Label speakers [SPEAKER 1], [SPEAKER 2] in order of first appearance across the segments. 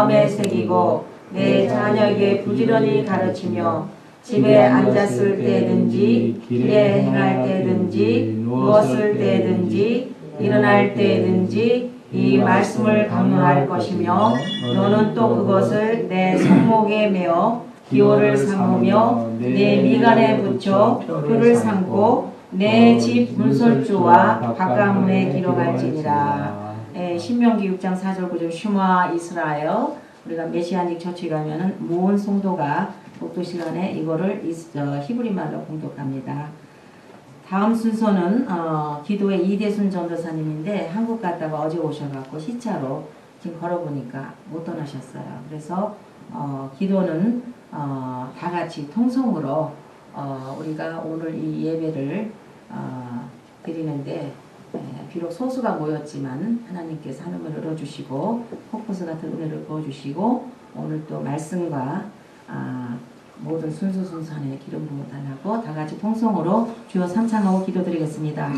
[SPEAKER 1] 마음에 새기고 내 자녀에게 부지런히 가르치며 집에 앉았을 때든지 길에 행할 때든지 누웠을 때든지 일어날 때든지 이 말씀을 강론할 것이며 너는 또 그것을 내 손목에 메어 기호를 삼으며 내 미간에 붙여 표를 삼고 내 집 문설주와 바깥문에 기록할지니라. 신명기 6장 4절 9절 슈마 이스라엘. 우리가 메시아닉 처치 가면은 모든 성도가 복도 시간에 이거를 히브리 말로 공독합니다. 다음 순서는 기도의 이대순 전도사님인데 한국 갔다가 어제 오셔갖고 시차로 지금 걸어보니까 못 떠나셨어요. 그래서 기도는 다 같이 통성으로 우리가 오늘 이 예배를 드리는데 비록 소수가 모였지만 하나님께서 하늘을 열어주시고 폭포수 같은 은혜를 부어주시고 오늘 또 말씀과 모든 순수순수한의 기름 부어 달라고 다 같이 통성으로 주여 삼창하고 기도드리겠습니다.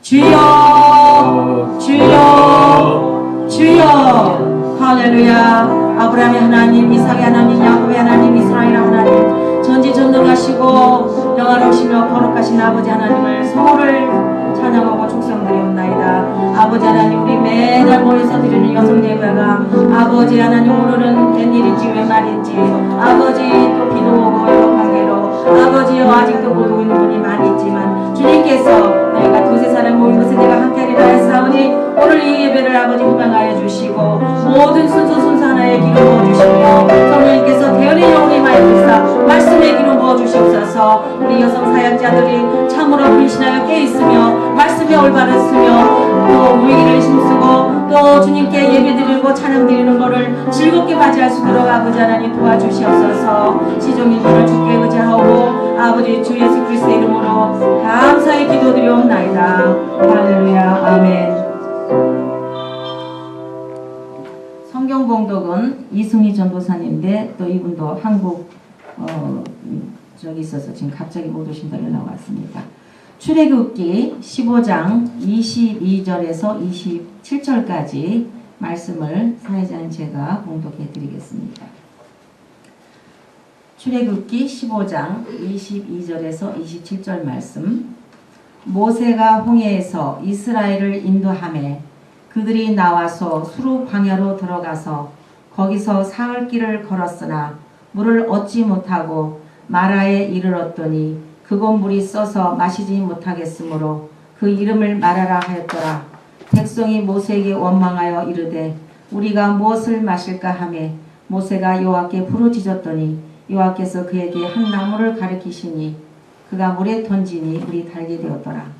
[SPEAKER 1] 주여 주여 주여 할렐루야. 아브라함의 하나님, 이삭의 하나님, 야곱의 하나님, 이스라엘 하나님, 전지전능하시고 영화로우시며 거룩하신 아버지 하나님을 소를 찬양하고 축성드리옵나이다. 아버지 하나님, 우리 매달 모여서 드리는 여성 예배가 아버지 하나님 오늘은 웬일인지 왜 말인지 아버지 또 기도 오고 여러 관계로 아버지여 아직도 못 오는 분이 많이 있지만 주님께서 내가 두세 사람 모인 것에 내가 함께하리라 했사오니 오늘 이 예배를 아버지 희망하여 주시고 모든 순수 하나의 기름 부어주시며 성령님께서 대언의 영혼이 마이크사 말씀의 기름 부어주시옵소서. 우리 여성 사역자들이 참으로 불신하여 깨있으며 말씀에 올바르으며 또 위기를 힘쓰고 또 주님께 예배드리고 찬양드리는 것을 즐겁게 맞이할 수 있도록 아버지 하나님 도와주시옵소서. 시종일관을 주께 의지하고 아버지 주 예수 그리스도의 이름으로 감사의 기도드리옵나이다. 할렐루야. 아멘. 성경 봉독은 이승희 전도사님인데 또 이분도 한국 저기 있어서 지금 갑자기 못 오신다 연락 왔습니다. 출애굽기 15장 22절에서 27절까지 말씀을 사회자인 제가 봉독해 드리겠습니다. 출애굽기 15장 22절에서 27절 말씀. 모세가 홍해에서 이스라엘을 인도하매 그들이 나와서 수르 광야로 들어가서 거기서 사흘 길을 걸었으나 물을 얻지 못하고 마라에 이르렀더니 그곳 물이 써서 마시지 못하겠으므로 그 이름을 마라라 하였더라. 백성이 모세에게 원망하여 이르되 우리가 무엇을 마실까 하매 모세가 여호와께 부르짖었더니 여호와께서 그에게 한 나무를 가리키시니 그가 물에 던지니 물이 달게 되었더라.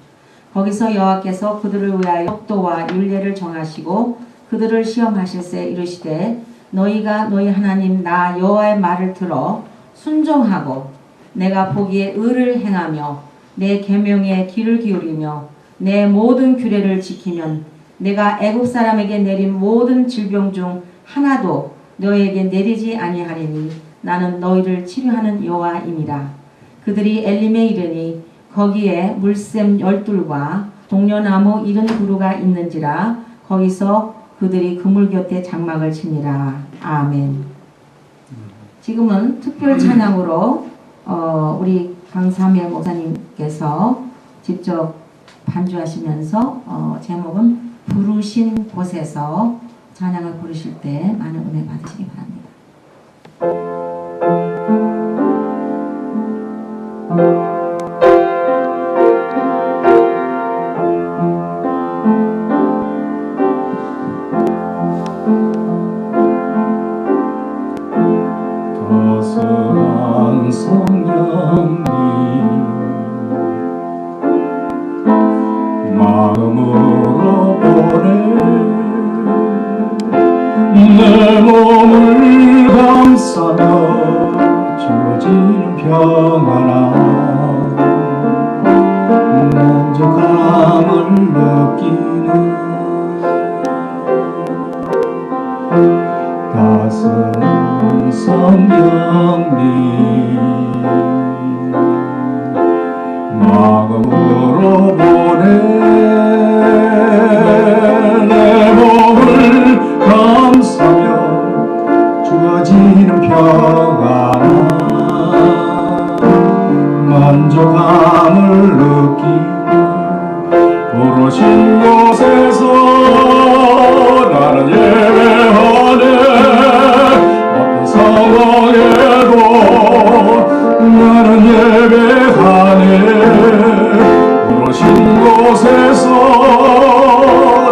[SPEAKER 1] 거기서 여호와께서 그들을 위하여 법도와 율례를 정하시고 그들을 시험하실세 이르시되 너희가 너희 하나님 나 여호와의 말을 들어 순종하고 내가 보기에 의를 행하며 내 계명에 귀를 기울이며 내 모든 규례를 지키면 내가 애굽 사람에게 내린 모든 질병 중 하나도 너희에게 내리지 아니하리니 나는 너희를 치료하는 여호와임이라. 그들이 엘림에 이르니 거기에 물샘 12과 동려나무 70그루가 있는지라 거기서 그들이 그물 곁에 장막을 치니라. 아멘. 지금은 특별 찬양으로 우리 강삼일 목사님께서 직접 반주하시면서 제목은 부르신 곳에서 찬양을 부르실 때 많은 은혜 받으시기 바랍니다.
[SPEAKER 2] 거스한 성령님 마음으로 보내 내 몸을 감싸며 주어진 평안함 만족함을 느끼는 따스한 성령님 마음으로 보내 내 몸을 감싸며 주어지는 평안함 만족함을 느끼는 부르신 곳에서 나는 예배하네 어떤 상황에도 나는 예배하네 부르신 곳에서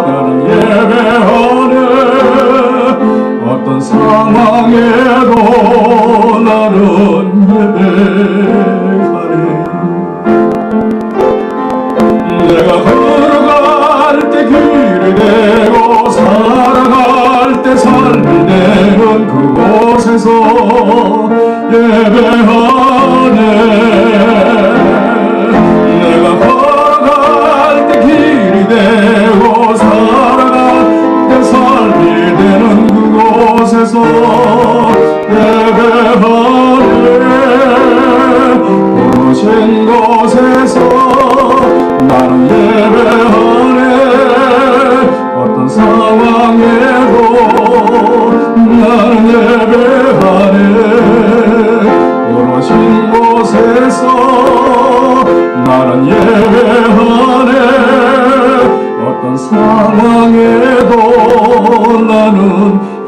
[SPEAKER 2] 나는 예배하네 어떤 상황에도 나는 예배하네 내가 걸어갈 때 길이 되고 살아갈 때 삶이 되는 그곳에서 예배하네 내가 걸어갈 때 길이 되고 살아갈 때 삶이 되는 그곳에서 예배하네 부르신 곳에서 나는 예배하네 어떤 상황에도 나는 예배하네 부르신 곳에서 나는 예배하네 어떤 상황에도 나는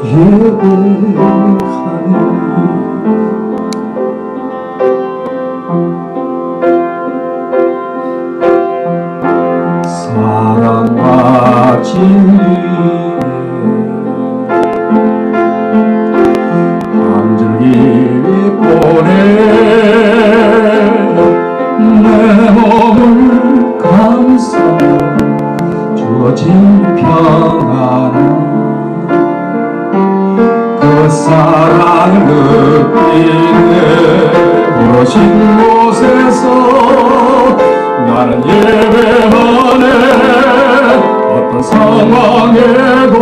[SPEAKER 2] 예배하네 사랑과 진리에 한 줄기 윗보내 내 몸을 감싸 주어진 평안함 그 사랑을 느끼네 부르신 곳에서 나는 예배하네 어떤 상황에도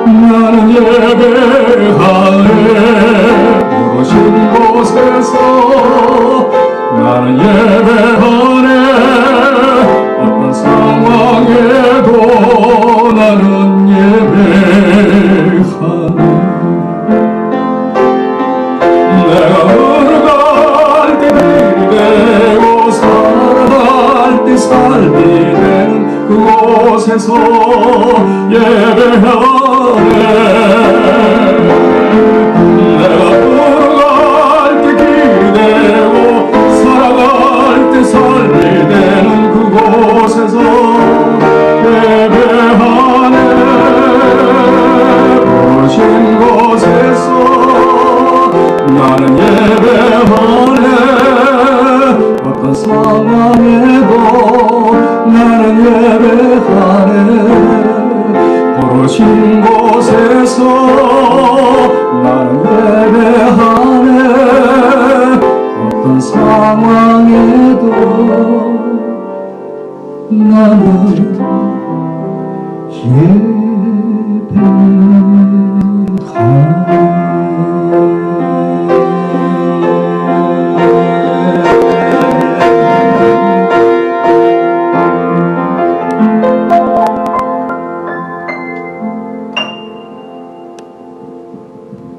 [SPEAKER 2] 나는 예배하네 부르신 곳에서 나는 예배하네 어떤 상황에도 나는 예배하네 내가 걸어갈 때 길이 되고 살아갈 때 삶이 되는 그곳에서 예배하네 내가 걸어갈 때 길이 되고 살아갈 때 삶이 되는 그곳에서 예배하네 부르신 곳에서 나는 예배하네 어떤 상황에도 나는 예배하네 부르신 곳에서 나는 예배하네 어떤 상황에도 나는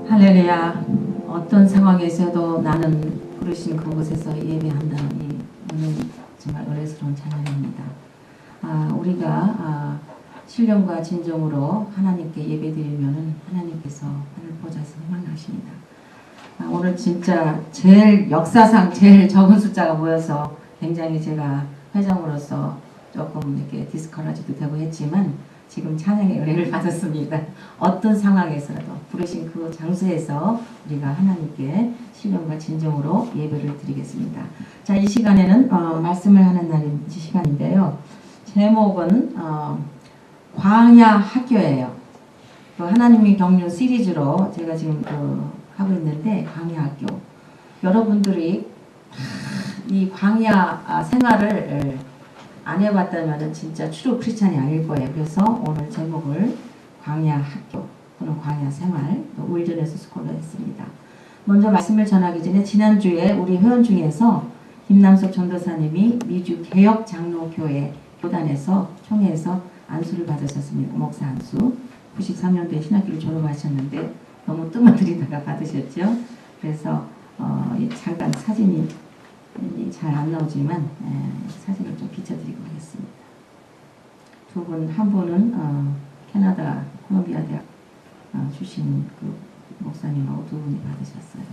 [SPEAKER 1] 할렐루야. 어떤 상황에서도 나는 부르신 그곳에서 예배한다니 오늘 정말 은혜스러운 찬양입니다. 우리가 신령과 진정으로 하나님께 예배드리면은 하나님께서 하늘 보좌에서 흥망하십니다. 오늘 진짜 역사상 제일 적은 숫자가 모여서 굉장히 제가 회장으로서 조금 이렇게 디스커러지도 되고 했지만 지금 찬양의 은혜를 받았습니다. 어떤 상황에서라도 부르신 그 장소에서 우리가 하나님께 신령과 진정으로 예배를 드리겠습니다. 자, 이 시간에는 말씀을 하는 시간인데요. 제목은 광야 학교예요. 하나님의 경륜 시리즈로 제가 지금 하고 있는데 광야 학교. 여러분들이 이 광야 생활을 안 해봤다면 진짜 트루 크리스찬이 아닐 거예요. 그래서 오늘 제목을 광야 학교 또는 광야 생활 윌더네스 스콜로 했습니다. 먼저 말씀을 전하기 전에 지난주에 우리 회원 중에서 김남석 전도사님이 미주 개혁장로교회 교단에서 총회에서 안수를 받으셨습니다. 목사 안수. 93년도에 신학기를 졸업하셨는데 너무 끊어드리다가 받으셨죠. 그래서 잠깐 사진이 잘 안 나오지만 사진을 좀 비춰드리고 하겠습니다. 두 분, 한 분은 캐나다 콜롬비아 대학 출신 그 목사님하고 두 분이 받으셨어요.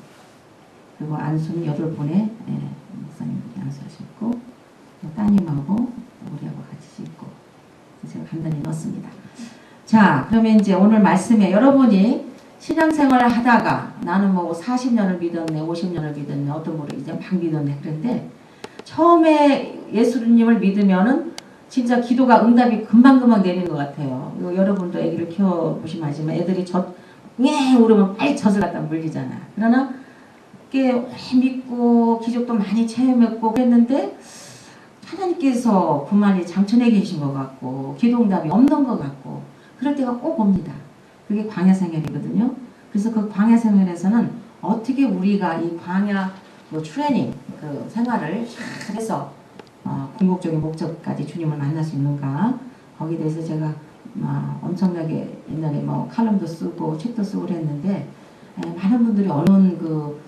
[SPEAKER 1] 그리고 안순 8분의 목사님들이 안수하셨고 따님하고 우리하고 같이 있고 제가 간단히 넣었습니다. 자, 그러면 이제 오늘 말씀에 여러분이 신앙생활을 하다가 나는 뭐 40년을 믿었네, 50년을 믿었네, 어떤 분은 이제 막 믿었네. 그런데 처음에 예수님을 믿으면은 진짜 기도가 응답이 금방금방 내리는 것 같아요. 이거 여러분도 애기를 키워보시면 알지만 애들이 우르면 빨리 젖을 갖다 물리잖아. 그러나 꽤 오래 믿고 기적도 많이 체험했고 그랬는데 하나님께서 그만이 장천에 계신 것 같고 기도응답이 없는 것 같고 그럴 때가 꼭 옵니다. 그게 광야 생활이거든요. 그래서 그 광야 생활에서는 어떻게 우리가 이 광야 트레이닝 그 생활을 잘 해서 궁극적인 목적까지 주님을 만날 수 있는가 거기에 대해서 제가 엄청나게 옛날에 칼럼도 쓰고 책도 쓰고 그랬는데 많은 분들이 언론 그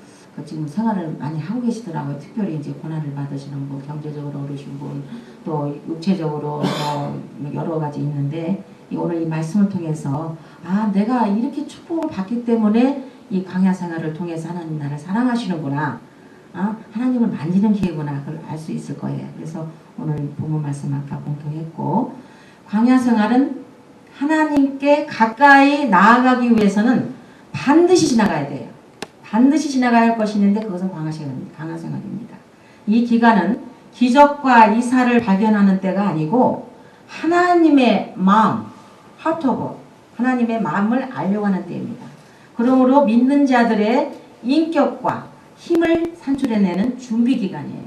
[SPEAKER 1] 지금 생활을 많이 하고 계시더라고요. 특별히 이제 고난을 받으시는 분, 경제적으로 어려우신 분, 또 육체적으로 여러 가지 있는데 오늘 이 말씀을 통해서 내가 이렇게 축복을 받기 때문에 이 광야 생활을 통해서 하나님 나를 사랑하시는구나. 하나님을 만지는 기회구나. 그걸 알 수 있을 거예요. 그래서 오늘 본문 말씀 아까 공통했고 광야 생활은 하나님께 가까이 나아가기 위해서는 반드시 지나가야 돼요. 반드시 지나가야 할 것이 있는데 그것은 광야 생활입니다. 이 기간은 기적과 이사를 발견하는 때가 아니고 하나님의 마음, heart of God, 하나님의 마음을 알려고 하는 때입니다. 그러므로 믿는 자들의 인격과 힘을 산출해내는 준비 기간이에요.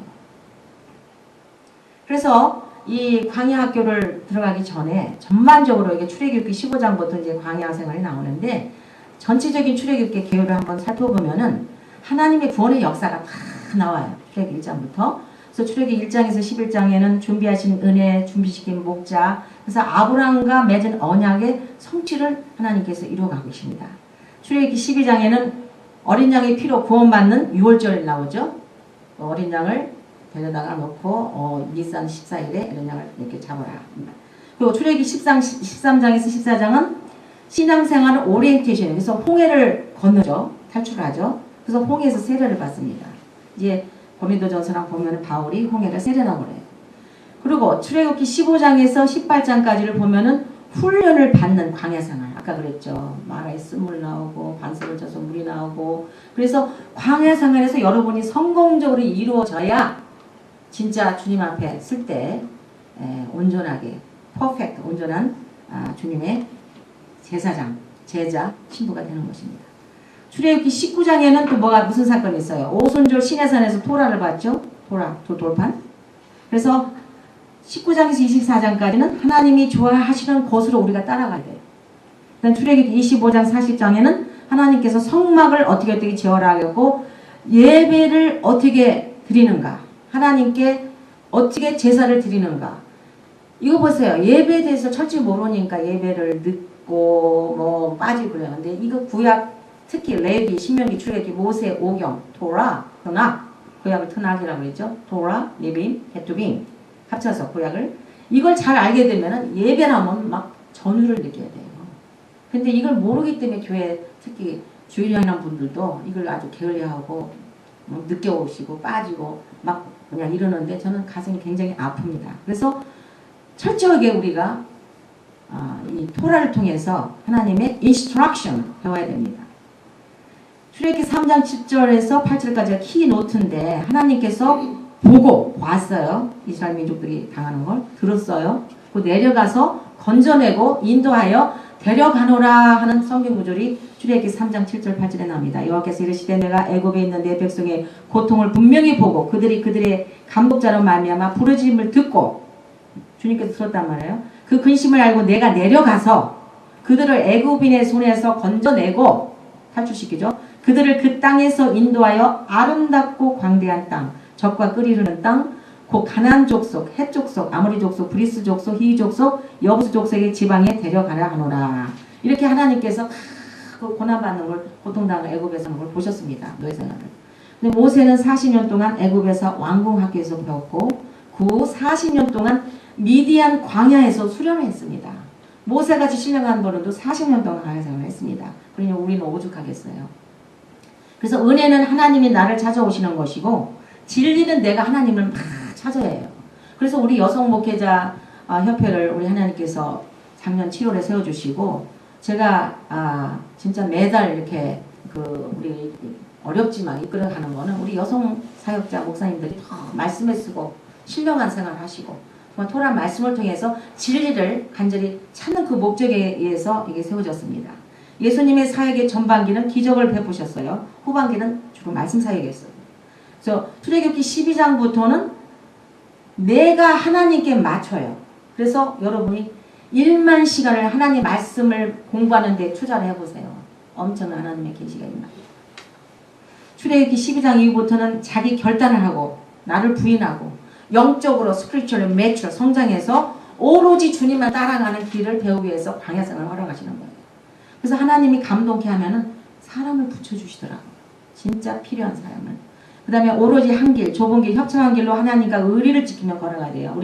[SPEAKER 1] 그래서 이 광야 학교를 들어가기 전에 전반적으로 이게 출애굽기 15장부터 이제 광야 생활이 나오는데 전체적인 출애굽기 개요를 한번 살펴보면은 하나님의 구원의 역사가 다 나와요. 출애굽기 1장부터. 그래서 출애굽기 1장에서 11장에는 준비하신 은혜, 준비시킨 목자, 그래서 아브라함과 맺은 언약의 성취를 하나님께서 이루어가고 계십니다. 출애굽기 12장에는 어린 양의 피로 구원받는 6월절 나오죠. 어린 양을 데려다가 놓고 니산 14일에 어린 양을 이렇게 잡아라. 그리고 출애굽기 13장에서 14장은 신앙생활은 오리엔테이션이에요. 그래서 홍해를 건너죠. 탈출하죠. 그래서 홍해에서 세례를 받습니다. 이제 고린도전서랑 보면 바울이 홍해를 세례라고 그래요. 그리고 출애굽기 15장에서 18장까지를 보면은 훈련을 받는 광야생활. 아까 그랬죠. 마라에 쓴물 나오고 반석을 쳐서 물이 나오고 그래서 광야생활에서 여러분이 성공적으로 이루어져야 진짜 주님 앞에 쓸 때 온전하게 퍼펙트 온전한 주님의 제사장, 제자, 신부가 되는 것입니다. 출애굽기 19장에는 또 무슨 사건이 있어요. 오순절 시내산에서 토라를 봤죠. 돌판. 그래서 19장에서 24장까지는 하나님이 좋아하시는 곳으로 우리가 따라가야 돼요. 그다음 출애굽기 25장 40장에는 하나님께서 성막을 어떻게 지어라 하고 예배를 어떻게 드리는가, 하나님께 어떻게 제사를 드리는가. 이거 보세요. 예배에 대해서 철저히 모르니까 예배를 늦고 빠지고 그래요. 근데 이거 구약 특히 레위, 신명기, 출애굽기, 모세, 오경, 토라, 선악, 구약을 트낙이라고 그랬죠. 토라, 레빈, 케투빈 합쳐서 구약을 이걸 잘 알게 되면은 예배라면 막 전율을 느껴야 돼요. 근데 이걸 모르기 때문에 교회 특히 주일형이란 분들도 이걸 아주 게을리하고 늦게 오시고 빠지고 막 그냥 이러는데 저는 가슴이 굉장히 아픕니다. 그래서 철저하게 우리가 이 토라를 통해서 하나님의 인스트럭션 배워야 됩니다. 출애굽기 3장 10절에서 8절까지가 키노트인데 하나님께서 보고 봤어요. 이스라엘 민족들이 당하는 걸 들었어요. 그 내려가서 건져내고 인도하여 데려가노라 하는 성경 구절이 출애굽기 3장 7절 8절에 나옵니다. 여호와께서 이르시되 내가 애굽에 있는 내 백성의 고통을 분명히 보고 그들의 감독자로 말미암아 부르짖음을 듣고 주님께서 들었단 말이에요. 그 근심을 알고 내가 내려가서 그들을 애굽인의 손에서 건져내고 탈출시키죠. 그들을 그 땅에서 인도하여 아름답고 광대한 땅, 적과 끓이 흐르는 땅, 곧 가나안 족속, 헷 족속, 아모리 족속, 브리스 족속, 히위 족속, 여부스 족속의 지방에 데려가라 하노라. 이렇게 하나님께서 그 고난받는 걸, 고통당하는 애굽에서 하는 걸 보셨습니다. 노예 생활을. 근데 모세는 40년 동안 애굽에서 왕궁 학교에서 배웠고 그 후 40년 동안 미디안 광야에서 수련을 했습니다. 모세같이 신령한 분도 40년 동안 광야 생활을 했습니다. 그러니 우리는 오죽하겠어요. 그래서 은혜는 하나님이 나를 찾아오시는 것이고 진리는 내가 하나님을 막 찾아야 해요. 그래서 우리 여성 목회자 협회를 우리 하나님께서 작년 7월에 세워주시고 제가 진짜 매달 이렇게 우리 어렵지만 이끌어가는 거는 우리 여성 사역자 목사님들이 말씀을 쓰고 신령한 생활을 하시고 정말 토라 말씀을 통해서 진리를 간절히 찾는 그 목적에 의해서 이게 세워졌습니다. 예수님의 사역의 전반기는 기적을 베푸셨어요. 후반기는 주로 말씀 사역이었어요. 그래서 출애굽기 12장부터는 내가 하나님께 맞춰요. 그래서 여러분이 1만 시간을 하나님 말씀을 공부하는 데 투자를 해보세요. 엄청난 하나님의 계시가 있나. 출애굽기 12장 이후부터는 자기 결단을 하고 나를 부인하고 영적으로 스피리추얼 매추어 성장해서 오로지 주님만 따라가는 길을 배우기 위해서 광야생활을 허락하시는 거예요. 그래서 하나님이 감동케 하면은 사람을 붙여주시더라고요. 진짜 필요한 사람을. 그 다음에 오로지 한 길, 좁은 길, 협착한 길로 하나님과 의리를 지키며 걸어가야 돼요.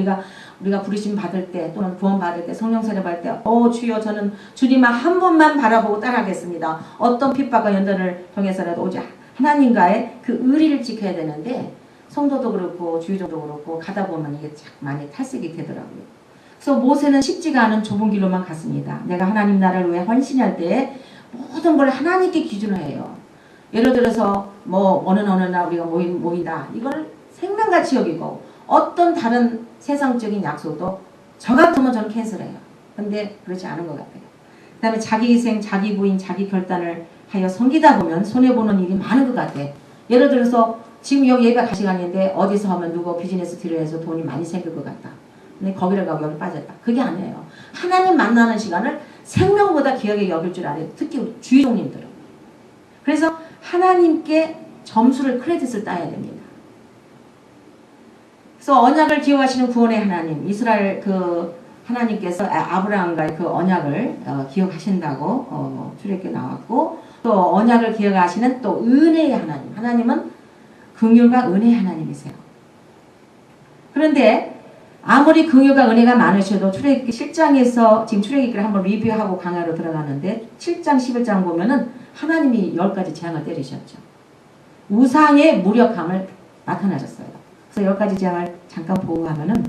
[SPEAKER 1] 우리가 부르심 받을 때 또는 구원 받을 때 성령 세례 받을 때 주여 저는 주님만 한 분만 바라보고 따라가겠습니다. 어떤 핍박과 연단을 통해서라도 오직 하나님과의 그 의리를 지켜야 되는데 성도도 그렇고 주의종도 그렇고 가다 보면 이게 많이 탈색이 되더라고요. 그래서 모세는 쉽지가 않은 좁은 길로만 갔습니다. 내가 하나님 나라를 위해 헌신할 때 모든 걸 하나님께 기준으로 해요. 예를 들어서 어느 날 우리가 모인다. 이걸 생명같이 여기고 어떤 다른 세상적인 약속도 저 같으면 저는 캔슬해요. 근데 그렇지 않은 것 같아요. 그 다음에 자기 희생, 자기 부인, 자기 결단을 하여 섬기다 보면 손해보는 일이 많은 것 같아. 예를 들어서 지금 여기 예배 갈 시간인데 어디서 하면 누구 비즈니스 딜러에서 돈이 많이 생길 것 같다. 근데 거기를 가고 여기 빠졌다. 그게 아니에요. 하나님 만나는 시간을 생명보다 귀하게 여길 줄 알아요. 특히 우리 주의종님들은. 그래서 하나님께 점수를 크레딧을 따야 됩니다. 그래서 언약을 기억하시는 구원의 하나님, 이스라엘 하나님께서 아브라함과의 그 언약을 기억하신다고 출애굽기에 나왔고 또 언약을 기억하시는 또 은혜의 하나님, 하나님은 긍휼과 은혜의 하나님이세요. 그런데 아무리 긍휼과 은혜가 많으셔도 출애굽기 7장에서 지금 출애굽기를 한번 리뷰하고 강화로 들어가는데 7장 11장 보면은 하나님이 10가지 재앙을 때리셨죠. 우상의 무력함을 나타나셨어요. 그래서 10가지 재앙을 잠깐 보고 가면은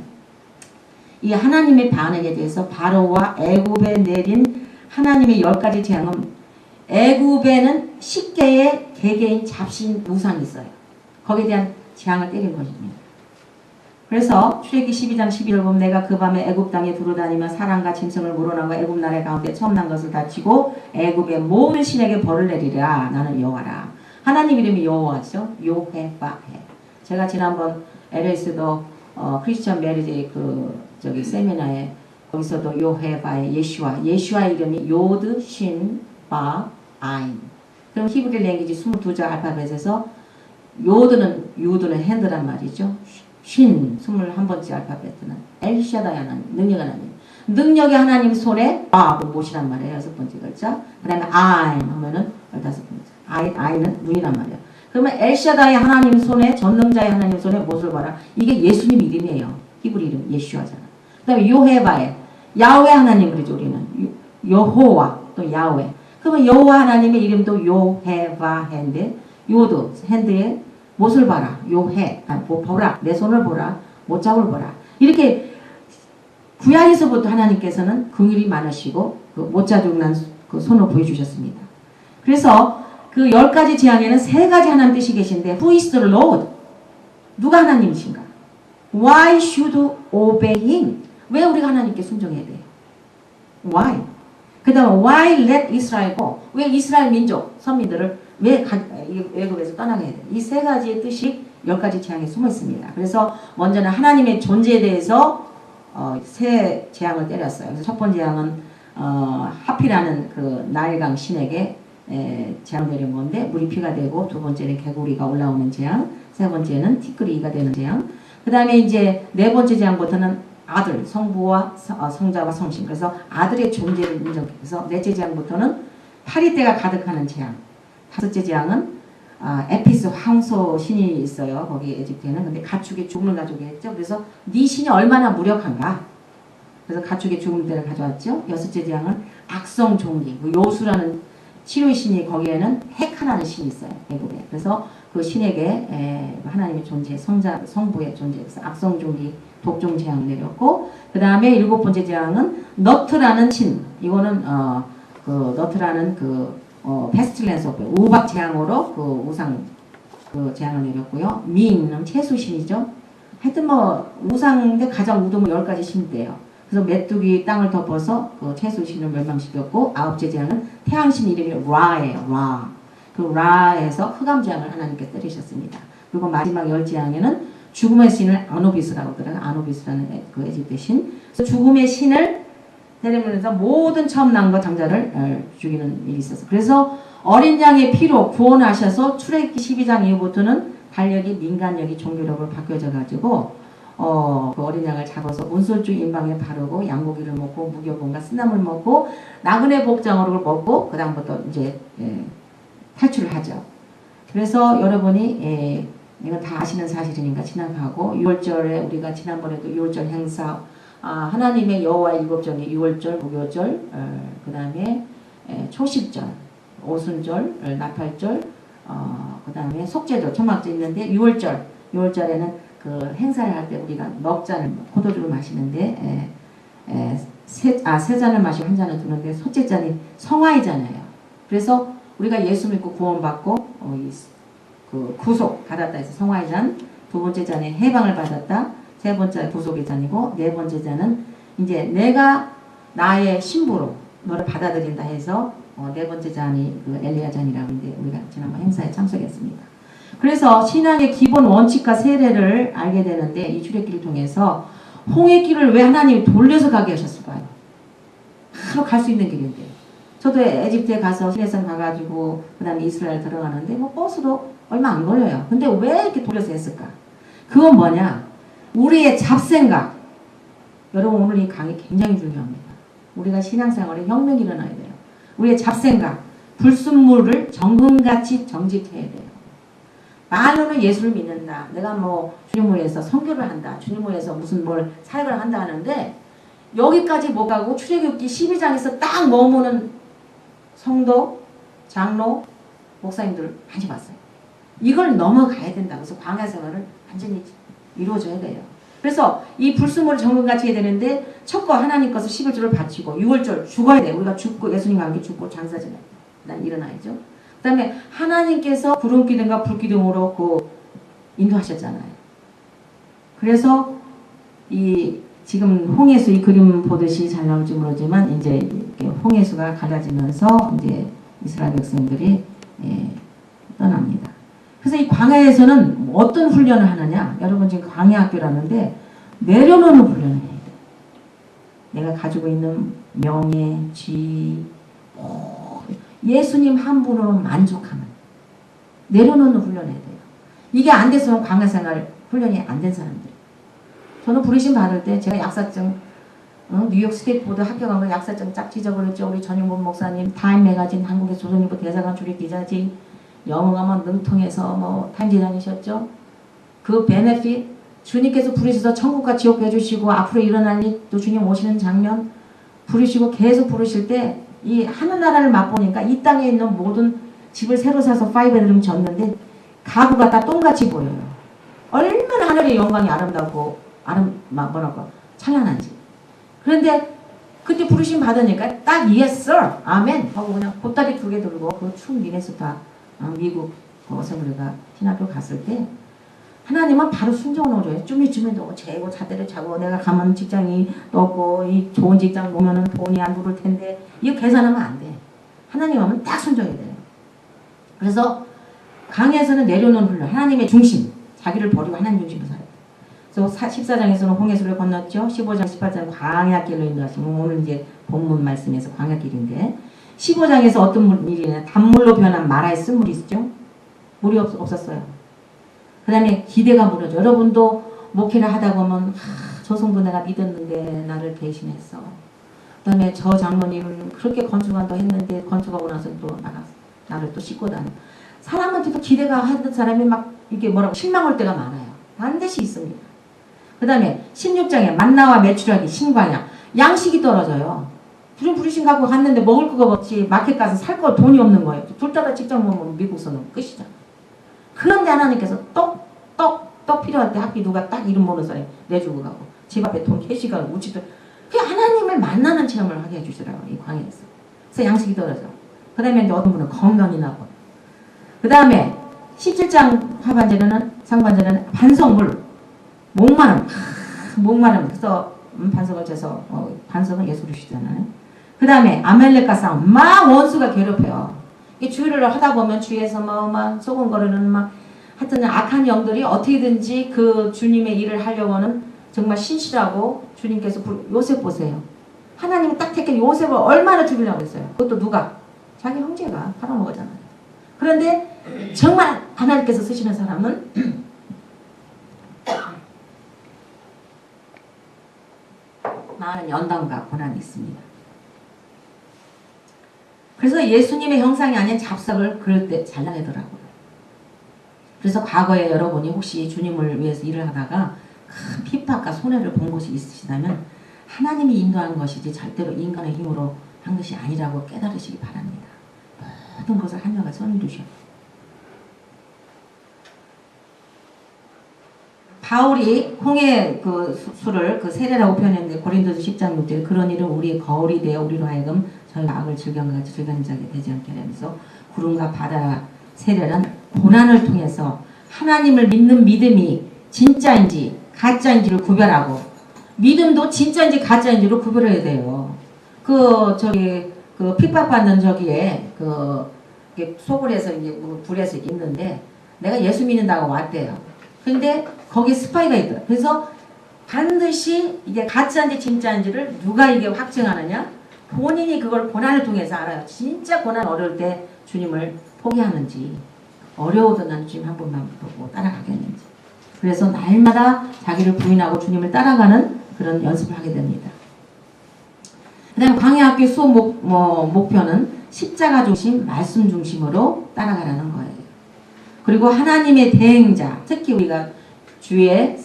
[SPEAKER 1] 이 하나님의 반응에 대해서 바로와 애굽에 내린 하나님의 10가지 재앙은 애굽에는 10개의 개개인 잡신 우상이 있어요. 거기에 대한 재앙을 때린 것입니다. 그래서 출애굽기 12장 11절 보면 내가 그 밤에 애굽 땅에 두루다니며 사람과 짐승을 물어나고 애굽 나라의 가운데 처음 난 것을 다치고 애굽의 모든 신에게 벌을 내리라. 나는 여호와라. 하나님 이름이 여호와죠. 요헤바해. 제가 지난번 LA에서도 크리스천 메리지 세미나에 거기서도 요헤바해 예슈아 이름이 요드 신바 아인. 그럼 히브리 랭귀지 22자 알파벳에서 유드는 핸드란 말이죠. 신 21번째 알파벳은 엘샤다이 하나님, 능력의 하나님. 능력의 하나님 손에 못이란 말이에요. 6번째 글자. 그 다음에 아인 하면은 15번째. 아인은 눈이란 말이에요. 그러면 엘샤다이 하나님 손에, 전능자의 하나님 손에 못을 봐라. 이게 예수님 이름이에요. 히브리 이름 예슈아잖아. 그 다음에 요헤바에 야훼 하나님 그러죠. 우리는 여호와 또 야훼. 그러면 여호와 하나님의 이름도 요헤바해인데 요도 핸드에 못을 봐라. 요해. 보라. 내 손을 보라. 못자국을 보라. 이렇게 구약에서부터 하나님께서는 긍휼이 많으시고 그 못자국 난 그 손을 보여주셨습니다. 그래서 그 10가지 재앙에는 3가지 하나님 뜻이 계신데 Who is the Lord? 누가 하나님이신가? Why should obey him? 왜 우리가 하나님께 순종해야 돼요? Why? 그 다음에 Why let Israel go? 왜 이스라엘 민족, 선민들을 왜 애굽에서 떠나게 해야 돼요? 이 3가지의 뜻이 10가지 재앙에 숨어 있습니다. 그래서 먼저는 하나님의 존재에 대해서 3 재앙을 때렸어요. 그래서 첫 번째 재앙은 하피라는 그 나일강 신에게 재앙을 내린 건데 물이 피가 되고, 두 번째는 개구리가 올라오는 재앙, 세 번째는 티끌이가 되는 재앙. 그 다음에 이제 4번째 재앙부터는 아들, 성부와 성자와 성신. 그래서 아들의 존재를 인정해서 4째 재앙부터는 파리떼가 가득하는 재앙. 다섯째 재앙은 에피스 황소 신이 있어요. 거기 에집트에는. 근데 가축의 죽음을 가져오게 했죠. 그래서 네 신이 얼마나 무력한가. 그래서 가축의 죽음 때를 가져왔죠. 여섯째 재앙은 악성 종기. 그 요수라는 치료의 신이 거기에는 헤카라는 신이 있어요. 애국에. 그래서 그 신에게 하나님의 존재, 성부의 존재에서 악성 종기, 독종 재앙을 내렸고, 그 다음에 일곱 번째 재앙은 너트라는 신. 이거는 그 너트라는 페스틸렌스 우박 재앙으로 그 우상 그 재앙을 내렸고요. 미인은 채수신이죠. 하여튼 뭐 우상인데 가장 우두면 10가지 신대요. 그래서 메뚜기 땅을 덮어서 그 채수신을 멸망시켰고, 아홉째 재앙은 태양신 이름이 라예요. 라. 그 라에서 흑암 재앙을 하나님께 때리셨습니다. 그리고 마지막 열 재앙에는 죽음의 신을 아노비스라고 하더라고요. 아노비스라는 그 에집트 신. 그래서 죽음의 신을 때리면서 모든 처음 난 것 장자를 죽이는 일이 있었어요. 그래서 어린 양의 피로 구원하셔서 출애굽기 12장 이후부터는 달력이 민간력이 종교력으로 바뀌어져 가지고 그 어린 양을 잡아서 온솔주 인방에 바르고 양고기를 먹고 무교본과 쓴나물 먹고 나그네 복장으로 먹고 그 다음부터 이제 탈출을 하죠. 그래서 여러분이 이건 다 아시는 사실이니까 지나가고 6월절에 우리가 지난번에도 6월절 행사 하나님의 여호와 일곱절이 6월절, 무교절, 그 다음에 초실절, 오순절, 나팔절, 그 다음에 속죄절, 초막절 있는데 6월절에는 그 행사를 할 때 우리가 넉 잔을 포도주를 마시는데 세 잔을 마시고 한 잔을 두는데 첫째 잔이 성화이잖아요. 그래서 우리가 예수 믿고 구원받고 그 구속 받았다 해서 성화의 잔, 두 번째 잔에 해방을 받았다, 세 번째 구속의 잔이고, 네 번째 잔은 이제 내가 나의 신부로 너를 받아들인다 해서 네 번째 잔이 그 엘리야 잔이라고 하는데 우리가 지난번 행사에 참석했습니다. 그래서 신앙의 기본 원칙과 세례를 알게 되는데 이 출애굽기를 통해서 홍해길을 왜 하나님이 돌려서 가게 하셨을까요? 바로 갈 수 있는 길인데. 저도 에집트에 가서 시내산 가가지고 그 다음에 이스라엘 들어가는데 뭐 버스도 얼마 안 걸려요. 근데 왜 이렇게 돌려서 했을까? 그건 뭐냐? 우리의 잡생각. 여러분 오늘 이 강의 굉장히 중요합니다. 우리가 신앙생활에 혁명이 일어나야 돼요. 우리의 잡생각, 불순물을 정금같이 정직해야 돼요. 말로는 예수를 믿는다. 내가 뭐 주님을 위해서 선교를 한다. 주님을 위해서 무슨 뭘 사역을 한다 하는데 여기까지 못 가고 출애굽기 12장에서 딱 머무는 성도, 장로, 목사님들 많이 봤어요. 이걸 넘어가야 된다. 그래서 광야 생활을 완전히 이루어져야 돼요. 그래서 이 불순물을 정금같이 해야 되는데 첫 거 하나님 것을 11조를 바치고 6월절 죽어야 돼. 우리가 죽고 예수님과 함께 죽고 장사지나 난 일어나야죠. 그 다음에 하나님께서 구름기둥과 불기둥으로 인도하셨잖아요. 그래서 이 지금 홍해수 이 그림 보듯이 잘 나올지 모르지만 이제 이렇게 홍해수가 갈라지면서 이제 이스라엘 백성들이 떠납니다. 그래서 이 광야에서는 어떤 훈련을 하느냐? 여러분 지금 광야학교라는데 내려놓는 훈련을 해야 돼요. 내가 가지고 있는 명예, 지위, 예수님 한 분으로 만족하는 내려놓는 훈련을 해야 돼요. 이게 안 돼서는 광야생활 훈련이 안 된 사람들. 저는 부르심 받을 때 제가 약사증 뉴욕 스테이트보드 합격한 거 약사증 쫙 찢어버렸죠. 우리 전용범 목사님 타임 매거진 한국의 조선일보 대사관 출입 기자지 영어가면 능통해서 뭐 타임지 다니셨죠. 그 베네핏 주님께서 부르셔서 천국과 지옥 해주시고 앞으로 일어날 일 또 주님 오시는 장면 부르시고 계속 부르실 때 이 하늘나라를 맛보니까 이 땅에 있는 모든 집을 새로 사서 5베드룸 졌는데 가구가 다 똥같이 보여요. 얼마나 하늘의 영광이 아름답고 뭐라고 찬란한지. 그런데 그때 부르심 받으니까 딱 yes sir 아멘 하고 그냥 보따리 2개 들고 그 추운 미네소타 미국 어셈블리가 신학교 갔을 때 하나님은 바로 순종을 오줘요. 쭈미쭈미도 재고 잣대를 자고 내가 가면 직장이 없고 이 좋은 직장 오면은 돈이 안 들을 텐데 이거 계산하면 안 돼. 하나님 하면 딱 순종해야 돼요. 그래서 강에서는 내려놓는 훈련, 하나님의 중심, 자기를 버리고 하나님 중심으로 살아요. 그래서 14장에서는 홍해수를 건넜죠. 15장, 18장 광야길로 인도하시면 오늘 이제 본문 말씀에서 광야길인데 15장에서 어떤 일이냐 단물로 변한 마라의 쓴물이 있죠. 물이 없었어요. 그 다음에 기대가 무너져. 여러분도 목회를 하다 보면 저 성도 내가 믿었는데 나를 배신했어. 그 다음에 저 장모님은 그렇게 건축한다 했는데 건축하고 나서 또 나를 또 싣고 다녀. 사람한테도 기대가 하는 사람이 막 이게 뭐라고 실망할 때가 많아요. 반드시 있습니다. 그 다음에 16장에 만나와 메추라기 신광야. 양식이 떨어져요. 부르신 갖고 갔는데 먹을 거가 없지 마켓 가서 살 거 돈이 없는 거예요. 둘 다 직장 보면 미국서는 끝이잖아. 그런데 하나님께서 떡 필요할 때 하필 누가 딱 이름 모르는 사람이 내주고 가고 집 앞에 돈 캐시가 우치도 그 하나님을 만나는 체험을 하게 해주시더라고요. 이 광야에서. 그래서 양식이 떨어져. 그 다음에 이제 어떤 분은 건강이 나고 그 다음에 17장 하반절에는 상반절에는 반석물 목마름 그래서 반석을 재서 반석은 예수르시잖아요. 그 다음에 아멜렉과 싸움 막 원수가 괴롭혀요. 이 주의를 하다 보면 주위에서 막 소곤거리는 막 하여튼 악한 영들이 어떻게든지 그 주님의 일을 하려고 하는 정말 신실하고 주님께서 요셉 보세요. 하나님이 딱 택한 요셉을 얼마나 죽이려고 했어요. 그것도 누가? 자기 형제가 팔아먹었잖아요. 그런데 정말 하나님께서 쓰시는 사람은 많은 연단과 고난이 있습니다. 그래서 예수님의 형상이 아닌 잡석을 그럴 때 잘라내더라고요. 그래서 과거에 여러분이 혹시 주님을 위해서 일을 하다가 큰 핍박과 손해를 본 것이 있으시다면 하나님이 인도한 것이지 절대로 인간의 힘으로 한 것이 아니라고 깨달으시기 바랍니다. 모든 것을 하나님과 손을 두셔. 바울이 홍해 그 수를 그 세례라고 표현했는데 고린도서 10장 6절 그런 일은 우리의 거울이 되어 우리로 하여금 저희가 악을 즐겨같이 즐기는 자게 되지 않게 하면서 구름과 바다 세례는 고난을 통해서 하나님을 믿는 믿음이 진짜인지 가짜인지를 구별하고 믿음도 진짜인지 가짜인지를 구별해야 돼요. 그 핍박받는 저기에 소굴에서 이제 불에서 있는데 내가 예수 믿는다고 왔대요. 근데 거기 스파이가 있더라. 그래서 반드시 이게 가짜인지 진짜인지를 누가 이게 확증하느냐? 본인이 그걸 고난을 통해서 알아요. 진짜 고난 어려울 때 주님을 포기하는지 어려워도 난 주님 한 번만 보고 따라가겠는지. 그래서 날마다 자기를 부인하고 주님을 따라가는 그런 연습을 하게 됩니다. 그 다음 광야학교 수업 목표는 십자가 중심, 말씀 중심으로 따라가라는 거예요. 그리고 하나님의 대행자, 특히 우리가 주의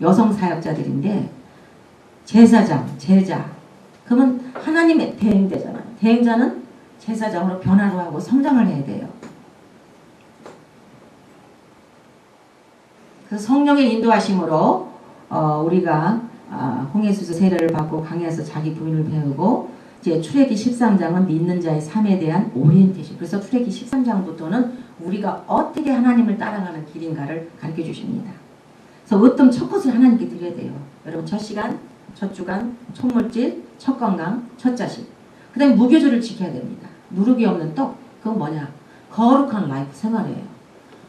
[SPEAKER 1] 여성 사역자들인데 제사장, 제자 그러면 하나님의 대행자잖아요. 대행자는 제사장으로 변화를 하고 성장을 해야 돼요. 그래서 성령의 인도하심으로 우리가 홍해수에서 세례를 받고 광야에서 자기 부인을 배우고 이제 출애기 13장은 믿는 자의 삶에 대한 오리엔테이션. 그래서 출애기 13장부터는 우리가 어떻게 하나님을 따라가는 길인가를 가르쳐 주십니다. 그래서 어떤 첫 것을 하나님께 드려야 돼요. 여러분 첫 시간, 첫 주간, 첫 물질, 첫 건강, 첫 자식. 그 다음에 무교절을 지켜야 됩니다. 누룩이 없는 떡. 그건 뭐냐? 거룩한 라이프 생활이에요.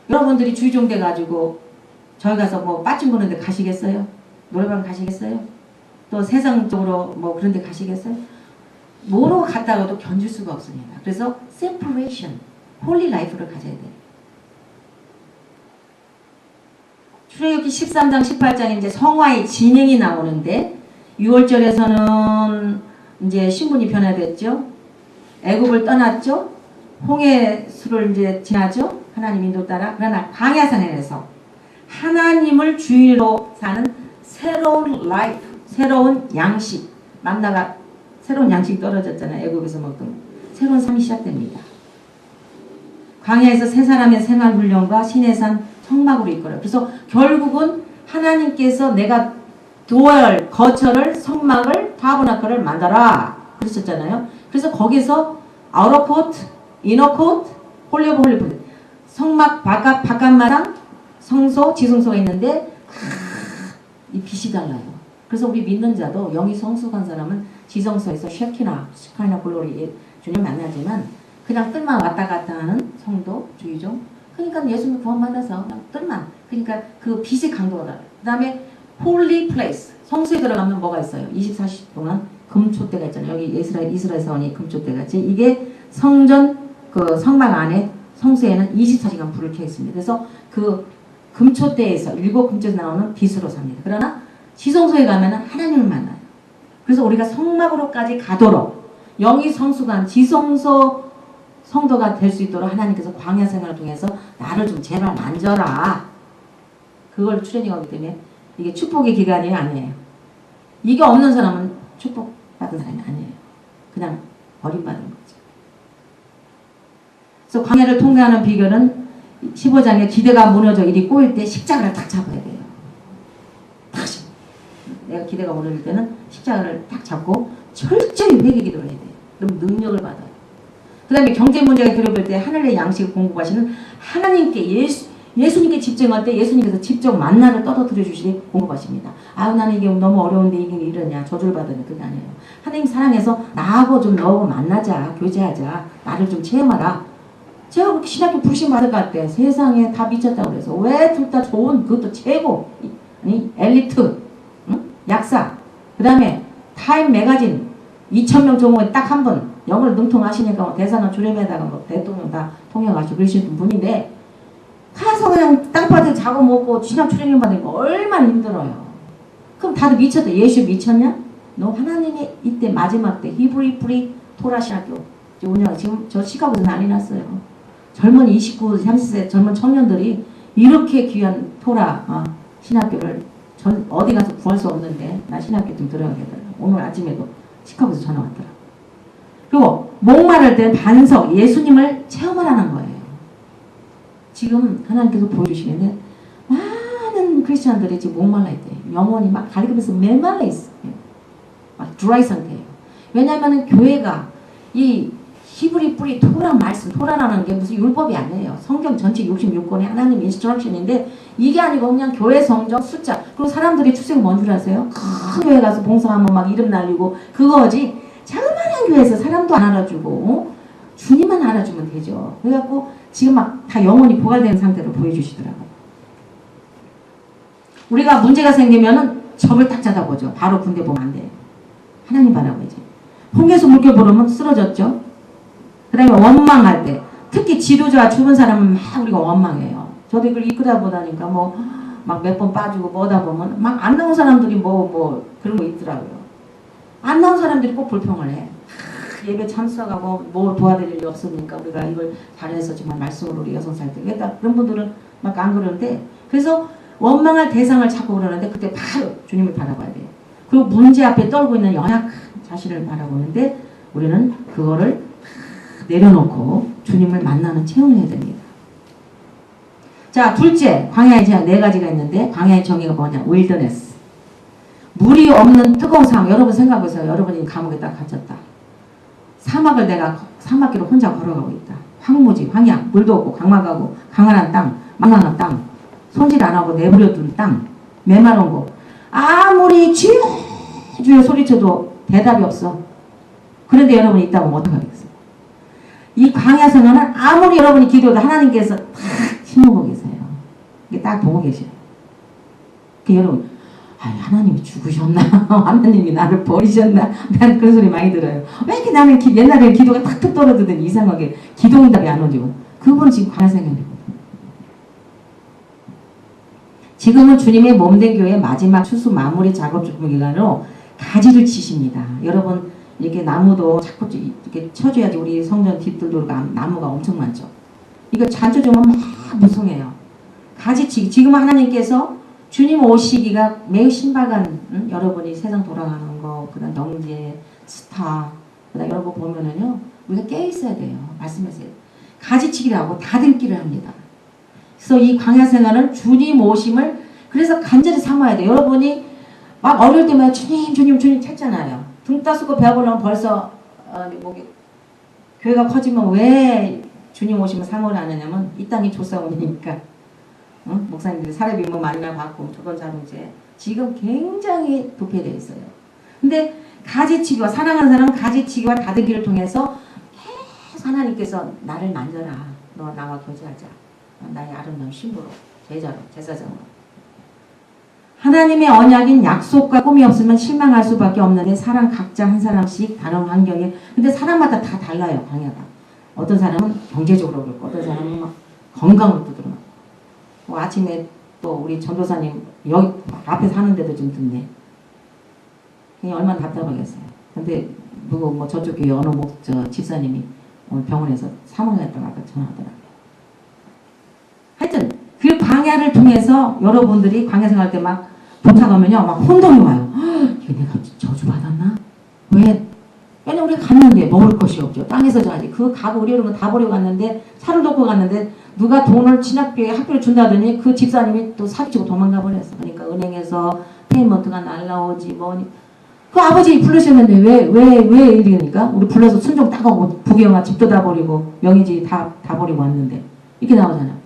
[SPEAKER 1] 여러분들이 주의종 돼가지고 저희 가서 뭐 빠짐 보는데 가시겠어요? 노래방 가시겠어요? 또 세상적으로 뭐 그런 데 가시겠어요? 뭐로 갔다가도 견줄 수가 없습니다. 그래서 separation, 홀리 라이프를 가져야 돼요. 출애굽기 13장 18장에 이제 성화의 진행이 나오는데 6월절에서는 이제 신분이 변화됐죠. 애굽을 떠났죠. 홍해수를 이제 지나죠. 하나님 인도 따라. 그러나 광야산에서 하나님을 주인으로 사는 새로운 라이프, 새로운 양식, 만나가 새로운 양식이 떨어졌잖아요. 애국에서 먹던 새로운 삶이 시작됩니다. 광야에서 세 사람의 생활훈련과 시내산 성막으로 이끌어요. 그래서 결국은 하나님께서 내가 도할 거처를 성막을 타버나클을 만들어라 그러셨잖아요. 그래서 거기서 아우터 코트, 이너 코트, 홀리 오브 홀리 성막 바깥마당 성소, 지성소가 있는데 이 빛이 달라요. 그래서 우리 믿는 자도 영이 성숙한 사람은 지성소에서 쉐키나, 시카이나 글로리 주님 만나지만 그냥 뜰만 왔다 갔다 하는 성도, 주의종. 그러니까 예수님 구원 받아서 그냥 뜰만. 그러니까 그 빛의 강도가 달라요. 그 다음에 홀리 플레이스. 성소에 들어가면 뭐가 있어요? 24시 동안 금초대가 있잖아요. 여기 이스라엘 사원이 금초대 같이. 이게 성전 그 성막 안에 성소에는 24시간 불을 켜 있습니다. 그래서 그 금초대에서 일곱 금초에서 나오는 빛으로 삽니다. 그러나 지성소에 가면 하나님을 만나요. 그래서 우리가 성막으로까지 가도록 영이 성숙한 지성소 성도가 될 수 있도록 하나님께서 광야 생활을 통해서 나를 좀 제발 만져라. 그걸 트레이닝하기 때문에 이게 축복의 기간이 아니에요. 이게 없는 사람은 축복받은 사람이 아니에요. 그냥 버림받은 거죠. 그래서 광야를 통과하는 비결은 15장에 기대가 무너져 일이 꼬일 때 십자가를 딱 잡아야 돼요. 다시 내가 기대가 무너질 때는 십자가를 딱 잡고 철저히 회개 기도를 해야 돼요. 그럼 능력을 받아요. 그 다음에 경제 문제가 괴롭힐 때 하늘의 양식을 공급하시는 하나님께 예수님께 집중할 때 예수님께서 직접 만나를 떠들어 주시니 공급하십니다. 아유 나는 이게 너무 어려운데 이게 이러냐 저주를 받으냐 그게 아니에요. 하나님 사랑해서 나하고 좀 너하고 만나자 교제하자 나를 좀 체험하라. 제가 그렇게 신학교 부르심 받을 때 세상에 다 미쳤다고 그래서 왜 둘 다 좋은 그것도 최고 아니 엘리트 응? 약사 그 다음에 타임 매거진 2,000명 종목에 딱 한 분 영어를 능통하시니까 뭐 대사관 주임에다가 뭐 대통령 다 통역하시고 그러시는 분인데 가서 그냥 땅바닥에 자고 먹고 신학 트레이닝 받으니까 얼마나 힘들어요. 그럼 다들 미쳤다. 예수 미쳤냐? 너 하나님이 이때 마지막 때 히브리 프리 토라 신학교 운영 지금 저 시카고에서 난리 났어요. 젊은 29, 30세 젊은 청년들이 이렇게 귀한 토라 신학교를 어디 가서 구할 수 없는데 나 신학교 좀 들어가겠다. 오늘 아침에도 시카고에서 전화 왔더라. 그리고 목마를 때 반석 예수님을 체험하라는 거예요. 지금 하나님께서 보여주시는데 많은 크리스찬들이 지금 목말라 있대요. 영혼이 막 가리키면서 메말라 있어요. 막 드라이 상태예요. 왜냐하면 교회가 이 히브리 뿌리 토라 말씀 토라라는 게 무슨 율법이 아니에요. 성경 전체 66권의 하나님 인스트럭션인데 이게 아니고 그냥 교회 성경 숫자 그리고 사람들이 출생 뭔 줄 아세요? 큰 교회 가서 봉사하면 막 이름 날리고 그거지 자그마한 교회에서 사람도 안 알아주고 주님만 알아주면 되죠. 그래갖고 지금 막 다 영혼이 고갈되는 상태로 보여주시더라고요. 우리가 문제가 생기면은 접을 딱 잡아보죠. 바로 군대 보면 안 돼요. 하나님 바라보지. 홍해수 물결 보르면 쓰러졌죠. 그 다음에 원망할 때 특히 지도자 죽은 사람은 막 우리가 원망해요. 저도 이걸 이끌다 보다니까 뭐 막 몇 번 빠지고 뭐다 보면 막 안 나온 사람들이 뭐 그런 거 있더라고요. 안 나온 사람들이 꼭 불평을 해. 예배 참석하고 뭐 도와드릴 일 없으니까 우리가 이걸 잘해서 정말 말씀으로 우리 여성사님들 그런 분들은 막 안 그러는데 그래서 원망할 대상을 찾고 그러는데 그때 바로 주님을 바라봐야 돼요. 그리고 문제 앞에 떨고 있는 연약한 자신을 바라보는데 우리는 그거를 내려놓고 주님을 만나는 체험을 해야 됩니다. 자 둘째 광야의 제한 네 가지가 있는데 광야의 정의가 뭐냐 윌더네스 물이 없는 뜨거운 사막 여러분 생각해보세요. 여러분이 감옥에 딱 갇혔다. 사막을 내가 사막길을 혼자 걸어가고 있다. 황무지, 황야, 물도 없고 강막하고 강한한 땅, 망망한 땅, 손질 안 하고 내버려둔 땅, 메마른 곳. 아무리 주여 소리쳐도 대답이 없어. 그런데 여러분이 있다고 하면 어떡하겠어요? 이 광야 생활은 아무리 여러분이 기도해도 하나님께서 딱 힘보고 계세요. 이게 딱 보고 계셔요. 그 여러분 하나님이 죽으셨나? 하나님이 나를 버리셨나? 난 그런 소리 많이 들어요. 왜 이렇게 나는 옛날에 기도가 탁탁 떨어지더니 이상하게 기도응답이 안 오지고 그분은 지금 광야생활이거든요. 지금은 주님의 몸된 교회의 마지막 추수 마무리 작업 준비 기간으로 가지를 치십니다. 여러분 이렇게 나무도 자꾸 이렇게 쳐줘야지 우리 성전 뒷뜰도 나무가 엄청 많죠. 이거 잔쳐 주면 막 무성해요. 가지치기 지금 하나님께서 주님 오시기가 매우 신박한 여러분이 세상 돌아가는 거 그다음 영재 스타 그다음 여러분 보면은요 우리가 깨 있어야 돼요. 말씀하세요. 가지치기를 하고 다듬기를 합니다. 그래서 이 광야 생활은 주님 오심을 그래서 간절히 삼아야 돼요. 여러분이 막 어릴 때마다 주님 찾잖아요. 등 따스고 배워보려면 벌써 교회가 커지면 왜 주님 오시면 상호를 안 하냐면 이 땅이 조사원이니까 응? 목사님들이 사례비 뭐 많이나 받고 조건 자동제 지금 굉장히 도피되어 있어요. 근데 가지치기와 사랑하는 사람은 가지치기와 다듬기를 통해서 계속 하나님께서 나를 만져라. 너 나와 교제하자. 나의 아름다운 신부로 제자로 제사장으로 하나님의 언약인 약속과 꿈이 없으면 실망할 수밖에 없는데 사람 각자 한 사람씩 다른 환경에 근데 사람마다 다 달라요. 광야가 어떤 사람은 경제적으로 그렇고 어떤 사람은 막 건강으로 두드러 뭐 아침에 또 우리 전도사님 여기 앞에 사는데도 좀 듣네. 그냥 얼마나 답답하겠어요. 근데 누구 뭐 저쪽 교회 어느 집사님이 오늘 병원에서 사망했다고 아까 전화하더라고요. 하여튼 그 광야를 통해서 여러분들이 광야 생활할 때 막 도착하면요 막 혼동이 와요. 이거 내가 저주받았나? 왜? 왜냐면 우리가 갔는데 먹을 것이 없죠. 땅에서 자야지. 그 가구 의료는 다 버리고 갔는데 차를 놓고 갔는데 누가 돈을 진학교에 학교를 준다더니 그 집사님이 또 사기치고 도망가 버렸어. 그러니까 은행에서 페이먼트가 날라오지 뭐니. 그 아버지 부르셨는데 왜 이러니까 우리 불러서 순종 따가고 부경아 집도 다 버리고 명의지 다 버리고 왔는데 이렇게 나오잖아.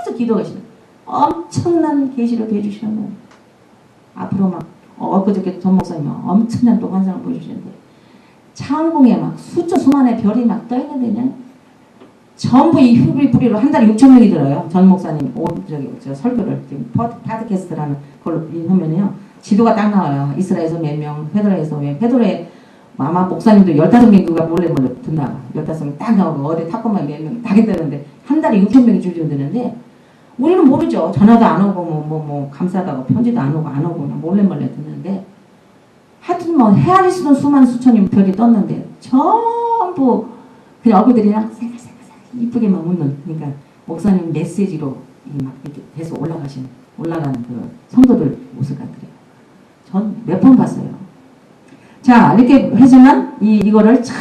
[SPEAKER 1] 계속 기도하시는 엄청난 계시를 해주시는 거예요. 앞으로 막 엊그저께 전 목사님 엄청난 또 환상을 보여주시는데 창공에 막 수만의 별이 막 떠있는데 그냥 전부 이 휴리 뿌리로 한 달에 6,000명이 들어요. 전 목사님 저 설교를 지금 팟캐스트라는 걸로 하면요. 지도가 딱 나와요. 이스라엘에서 몇 명, 페도라에서 페도라에 아마 목사님도 15명인가 몰래 듣나 봐. 15명 딱 나오고 어디 탁구만 몇 명 딱 있다는데 한 달에 6,000명이 줄여드는데 우리는 모르죠. 전화도 안 오고 뭐 감사하다고 편지도 안 오고 그냥 몰래 듣는데 하여튼 뭐 헤아릴 수는 수만 수천이 별이 떴는데 전부 그냥 얼굴들이랑 살살살살 이쁘게만 웃는 그러니까 목사님 메시지로 막 이렇게 계속 올라간 그 성도들 모습 같더래요. 전 몇 번 봤어요. 자 이렇게 하지만 이거를 참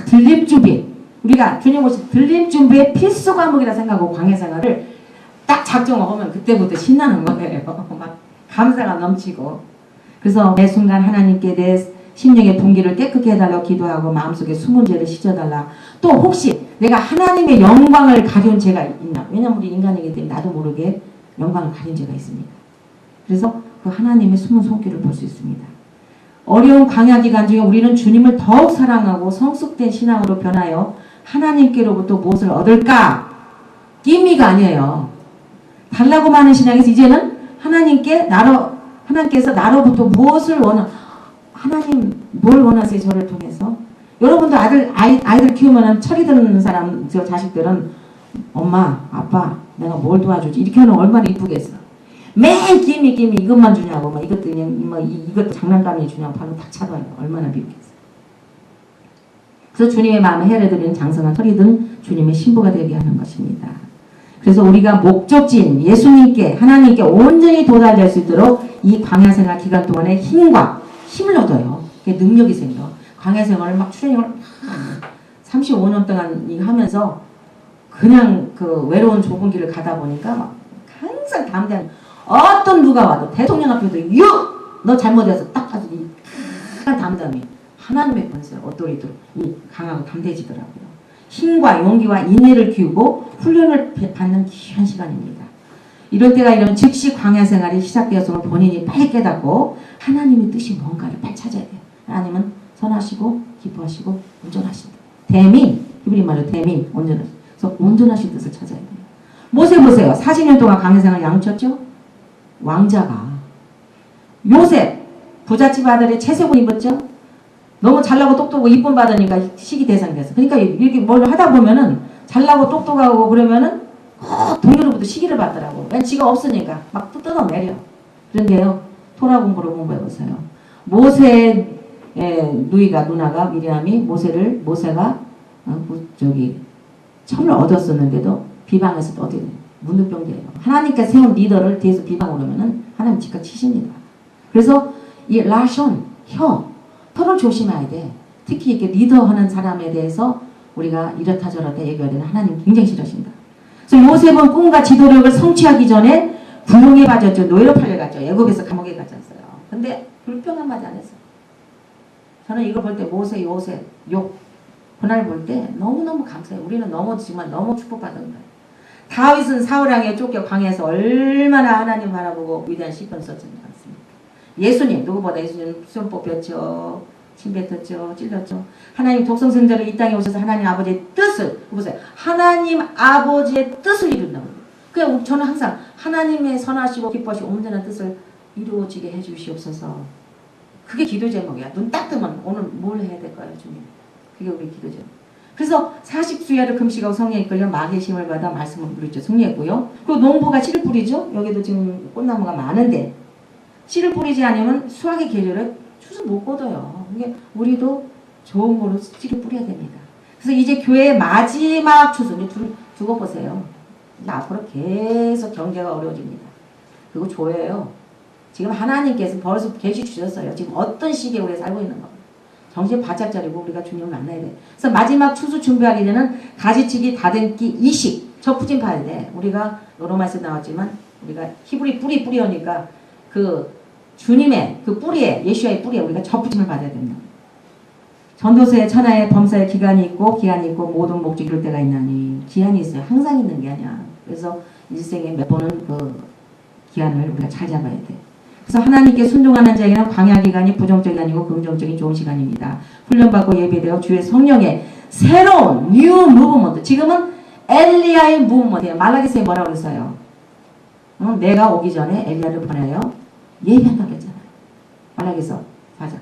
[SPEAKER 1] 들림준비 우리가 주님 오신 들림준비의 필수 과목이라 생각하고 광야생활을 딱 작정을 하면 그때부터 신나는 거예요. 막 감사가 넘치고 그래서 매 순간 하나님께 내 심령의 동기를 깨끗게 해달라고 기도하고 마음속에 숨은 죄를 씻어달라. 또 혹시 내가 하나님의 영광을 가려운 죄가 있나? 왜냐면 우리 인간이기 때문에 나도 모르게 영광을 가린 죄가 있습니다. 그래서 그 하나님의 숨은 손길을 볼 수 있습니다. 어려운 광야 기간 중에 우리는 주님을 더욱 사랑하고 성숙된 신앙으로 변하여 하나님께로부터 무엇을 얻을까? 끼미가 아니에요. 달라고 하는 신앙에서 이제는 하나님께서 나로부터 무엇을 하나님 뭘 원하세요? 저를 통해서 여러분도 아이들 키우면 철이 드는 사람 저 자식들은 엄마 아빠 내가 뭘 도와주지 이렇게 하면 얼마나 이쁘겠어. 맨 끼미 이것만 주냐고 막 이것도 그냥 이것도 장난감이 주냐고 바로 딱 차봐요. 얼마나 미웠겠어. 그래서 주님의 마음을 헤아려드리는 장성한 철이 든 주님의 신부가 되게 하는 것입니다. 그래서 우리가 목적지인 예수님께 하나님께 온전히 도달될 수 있도록 이 광야생활 기간 동안에 힘을 얻어요. 능력이 생겨. 광야생활을 막 출애굽을 35년 동안 하면서 그냥 그 외로운 좁은 길을 가다 보니까 막 항상 담대한 어떤 누가 와도 대통령 앞에도 너 잘못해서 딱 가서 이 담담이 하나님의 권세로 어떠리도 이 강하고 담대해지더라고요. 힘과 용기와 인내를 키우고 훈련을 받는 귀한 시간입니다. 이럴 때가 이런 즉시 광야 생활이 시작되었음을 본인이 빨리 깨닫고 하나님의 뜻이 뭔가를 빨리 찾아야 돼요. 하나님은 선하시고 기뻐하시고 온전하신다. 대민, 히브리 말로 대민, 온전하신. 그래서 온전하신 뜻을 찾아야 돼요. 모세 보세요. 40년 동안 광야 생활 양쳤죠? 왕자가. 요셉, 부잣집 아들의 채색옷 입었죠? 너무 잘나고 똑똑하고 이쁨 받으니까 시기 대상이 됐어. 그러니까 이렇게 뭘 하다 보면은 잘나고 똑똑하고 그러면은 동료로부터 시기를 받더라고. 왜 지가 없으니까 막 뜯어내려. 그런데요, 토라 공부를 공부해보세요. 모세의 누나가 미리암이 모세가 철을 얻었었는데도 비방에서도 어디 문득병돼요. 하나님께서 세운 리더를 뒤에서 비방을 하면은 하나님 즉각 치십니다. 그래서 이 라숀 혀를 조심해야 돼. 특히 이렇게 리더하는 사람에 대해서 우리가 이렇다 저렇다 얘기해야 되는 하나님 굉장히 싫으십니다. 그래서 요셉은 꿈과 지도력을 성취하기 전에 굴욕에 빠졌죠. 노예로 팔려갔죠. 애굽에서 감옥에 갔었어요. 근데 불평한 마디 안 했어요. 저는 이거 볼 때 모세, 요셉, 욕 그날 볼 때 너무너무 감사해요. 우리는 정말 너무 축복받은 거예요. 다윗은 사울왕에 쫓겨 광야에서 얼마나 하나님 바라보고 위대한 시편을 썼지 않습니까? 예수님 누구보다 예수님 수염 뽑혔죠. 침 뱉었죠. 찔렀죠. 하나님 독성생자로 이 땅에 오셔서 하나님 아버지의 뜻을 보세요. 하나님 아버지의 뜻을 이룬다고. 그냥 저는 항상 하나님의 선하시고 기뻐하시고 온전한 뜻을 이루어지게 해주시옵소서. 그게 기도 제목이야. 눈 딱 뜨면 오늘 뭘 해야 될까요, 주님? 그게 우리 기도 제목. 그래서 40수야를 금식하고 성령에 이끌려 마귀의 힘을 받아 말씀을 누리죠. 승리했고요. 그리고 농부가 씨를 뿌리죠. 여기도 지금 꽃나무가 많은데 씨를 뿌리지 않으면 수확의 계절을 추수 못 거둬요. 이게 우리도 좋은 거로 씨를 뿌려야 됩니다. 그래서 이제 교회의 마지막 추수, 두고 보세요. 이제 앞으로 계속 경제가 어려워집니다. 그리고 조여요. 지금 하나님께서 벌써 계시 주셨어요. 지금 어떤 시기에 우리가 살고 있는 거. 정신 바짝 차리고 우리가 주님을 만나야 돼. 그래서 마지막 추수 준비하기 전에는 가지치기, 다듬기, 이식, 접붙임 파야 돼. 우리가 로마에서 나왔지만 우리가 히브리 뿌리오니까 그 주님의 그 뿌리에, 예수와의 뿌리에 우리가 접붙임을 받아야 됩니다. 전도서에 천하의 범사의 기간이 있고 모든 목적이 이룰 때가 있나니 기한이 있어요. 항상 있는 게 아니야. 그래서 일생에 몇 번은 그 기한을 우리가 잘 잡아야 돼. 그래서 하나님께 순종하는 자에게는 광야 기간이 부정적이 아니고 긍정적인 좋은 시간입니다. 훈련받고 예배되어 주의 성령의 새로운 뉴 무브먼트. 지금은 엘리야의 무브먼트예요. 말라기서에 뭐라고 그랬어요? 내가 오기 전에 엘리야를 보내요. 예배한다고 그랬잖아요. 말라기서 4장.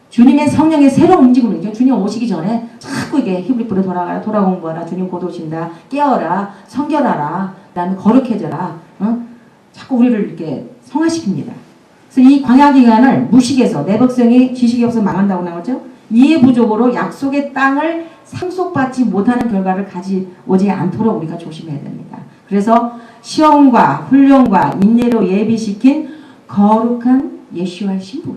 [SPEAKER 1] 주님의 성령의 새로운 움직임이죠. 주님 오시기 전에 자꾸 이게 히브리프로 돌아가라, 돌아 공부하라, 주님 곧 오신다, 깨어라, 성결하라, 그 다음에 거룩해져라. 자꾸 우리를 이렇게 성화시킵니다. 그래서 이 광야 기간을 무식해서 내 백성이 지식이 없어 망한다고 나오죠. 이해 부족으로 약속의 땅을 상속받지 못하는 결과를 가져오지 않도록 우리가 조심해야 됩니다. 그래서 시험과 훈련과 인내로 예비시킨 거룩한 예수와의 신부.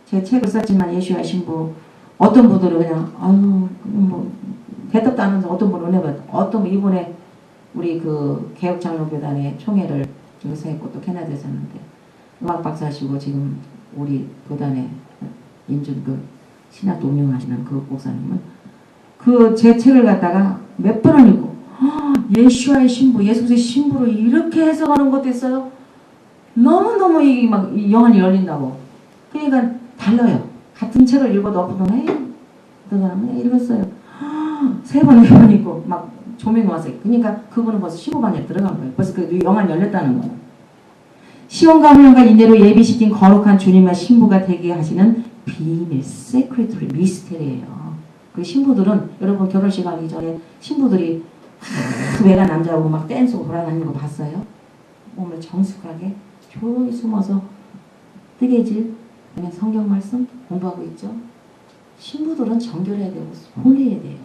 [SPEAKER 1] 제 책을 썼지만 예수와의 신부 어떤 분들은 그냥 뭐 대답도 안 하면서 어떤 분은 은혜받 어떤 분 이번에 우리 그 개혁장로교단의 총회를 여기서 했고 또 캐나다에서 했는데 음악 박사시고 지금 우리 교단의 인준 그 신학도 운영하시는 그 목사님은 그 제 책을 갖다가 몇 번을 읽고 예수와의 신부, 예수 그리스도의 신부로 이렇게 해석하는 것도 있어요. 너무너무 이게 막 영안이 열린다고. 그러니까 달라요. 같은 책을 읽어도 어떤 사람은 읽었어요. 3번, 4번 읽고 막 조명 와서. 그러니까 그분은 벌써 15반에 들어간 거예요. 벌써 그 영안이 열렸다는 거예요. 시험과 훈련과 인내로 예비시킨 거룩한 주님의 신부가 되게 하시는 비밀, 세크리터리, 미스테리예요. 그 신부들은 여러분 결혼식 하기 전에 신부들이 외가 남자하고 막 댄스하고 돌아다니는 거 봤어요? 몸을 정숙하게 조용히 숨어서 뜨개질, 그냥 성경 말씀 공부하고 있죠. 신부들은 정결해야 되고 홀리해야 돼요.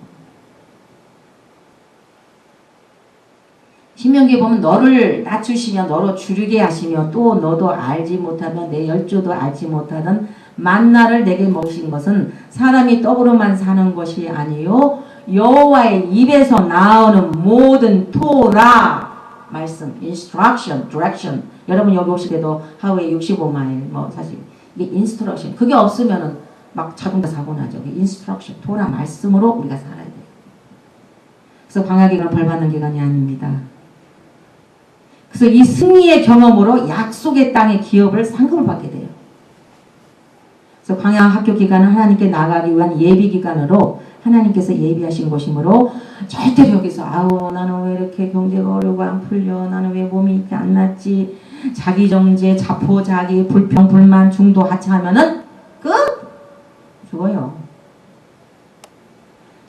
[SPEAKER 1] 신명기에 보면 너를 낮추시며 너로 주르게 하시며 또 너도 알지 못하며 내 열조도 알지 못하던 만나를 내게 먹이신 것은 사람이 떡으로만 사는 것이 아니요 여호와의 입에서 나오는 모든 토라 말씀, instruction, direction. 여러분 여기 오실 때도 하루에 65마일 뭐 사실 이게 instruction. 그게 없으면은 막 자동차 사고 나죠. instruction, 토라 말씀으로 우리가 살아야 돼요. 그래서 광야 기간은 벌 받는 기간이 아닙니다. 그래서 이 승리의 경험으로 약속의 땅의 기업을 상급을 받게 돼요. 그래서 광야 학교 기간은 하나님께 나가기 위한 예비 기간으로 하나님께서 예비하신 곳이므로 절대로 여기서 아우 나는 왜 이렇게 경제가 어려워 안 풀려, 나는 왜 몸이 이렇게 안 낫지, 자기 정죄, 자포자기, 불평, 불만, 중도, 하차하면은 끝! 죽어요.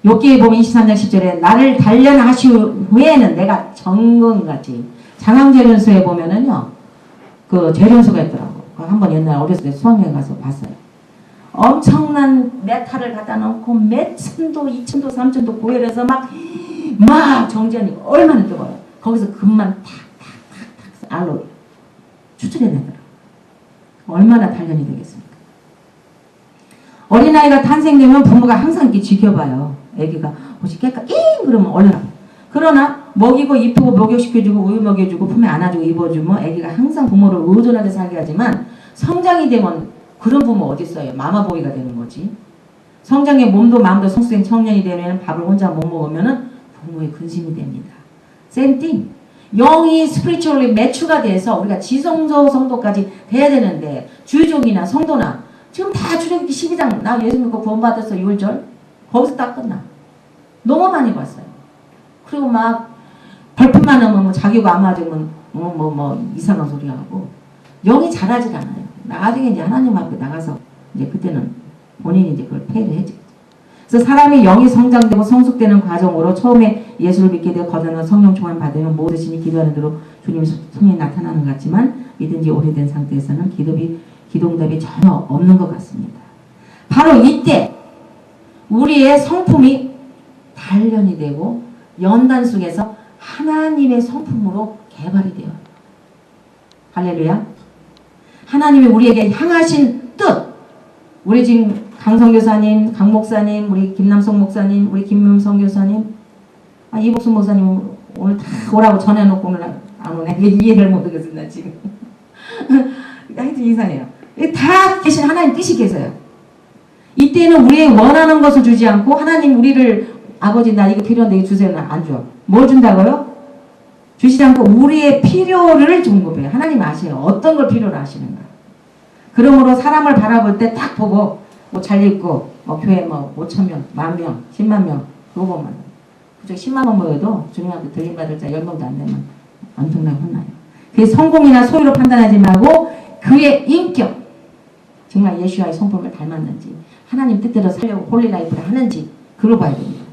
[SPEAKER 1] 욥기에 보면 23장 10절에 나를 단련하신 후에는 내가 정금같이 장황재련소에 보면은요 그 재련소가 있더라고. 한번 옛날 어렸을 때 수학여행 가서 봤어요. 엄청난 메탈을 갖다 놓고 몇 천도, 2천도, 3천도 고열해서 막 정지하니까 얼마나 뜨거워요. 거기서 금만 탁탁탁탁 알로 추출해내더라고요. 얼마나 단련이 되겠습니까? 어린아이가 탄생되면 부모가 항상 이렇게 지켜봐요. 애기가 혹시 깨까 그러면 얼른. 그러나 먹이고 입히고 목욕시켜주고 우유 먹여주고 품에 안아주고 입어주면 애기가 항상 부모를 의존하게 살게 하지만 성장이 되면 그런 부모 어디 있어요? 마마보이가 되는 거지. 성장의 몸도 마음도 성숙된 청년이 되면 밥을 혼자 못 먹으면 부모의 근심이 됩니다. Same thing. 영이 spiritually 매추가 돼서 우리가 지성소 성도까지 돼야 되는데 주족이나 성도나 지금 다 출애굽기 12장 나 예수 믿고 구원받았어 6절 거기서 딱 끝나. 너무 많이 봤어요. 그리고 막 벌품만 하면 뭐 자기가 안 맞으면 이상한 소리 하고 영이 자라질 않아요. 나중에 이제 하나님 앞에 나가서 이제 그때는 본인이 이제 그걸 폐를 해죠. 그래서 사람이 영이 성장되고 성숙되는 과정으로 처음에 예수를 믿게 되어 거듭나 성령 충만 받으면 모든 신이 기도하는 대로 주님의 손이 나타나는 것 같지만 믿은 지 오래된 상태에서는 기도가 기도응답이 전혀 없는 것 같습니다. 바로 이때 우리의 성품이 단련이 되고 연단 속에서 하나님의 성품으로 개발이 돼요. 할렐루야. 하나님이 우리에게 향하신 뜻, 우리 지금 강성교사님, 강목사님, 우리 김남성 목사님, 우리 김문성 교사님, 이복순 목사님 오늘 다 오라고 전해놓고 오늘 안 오네. 이해를 못하겠습니다 지금. 하여튼 이상해요. 다 계신 하나님 뜻이 계세요. 이때는 우리의 원하는 것을 주지 않고 하나님 우리를 아버지 나 이거 필요한데 이거 주세요. 나 안 줘. 뭘 준다고요? 주시지 않고 우리의 필요를 공급해요. 하나님 아세요. 어떤 걸 필요로 하시는가. 그러므로 사람을 바라볼 때 딱 보고 뭐 잘 입고 뭐 교회 뭐 5,000명, 10,000명, 100,000명 그거 보면 그저 10만 원 모여도 주님 앞에 들림받을 자 10명도 안 되면 엄청나게 혼나요. 그게 성공이나 소유로 판단하지 말고 그의 인격 정말 예수와의 성품을 닮았는지 하나님 뜻대로 살려고 홀리라이프를 하는지 그걸 봐야 됩니다.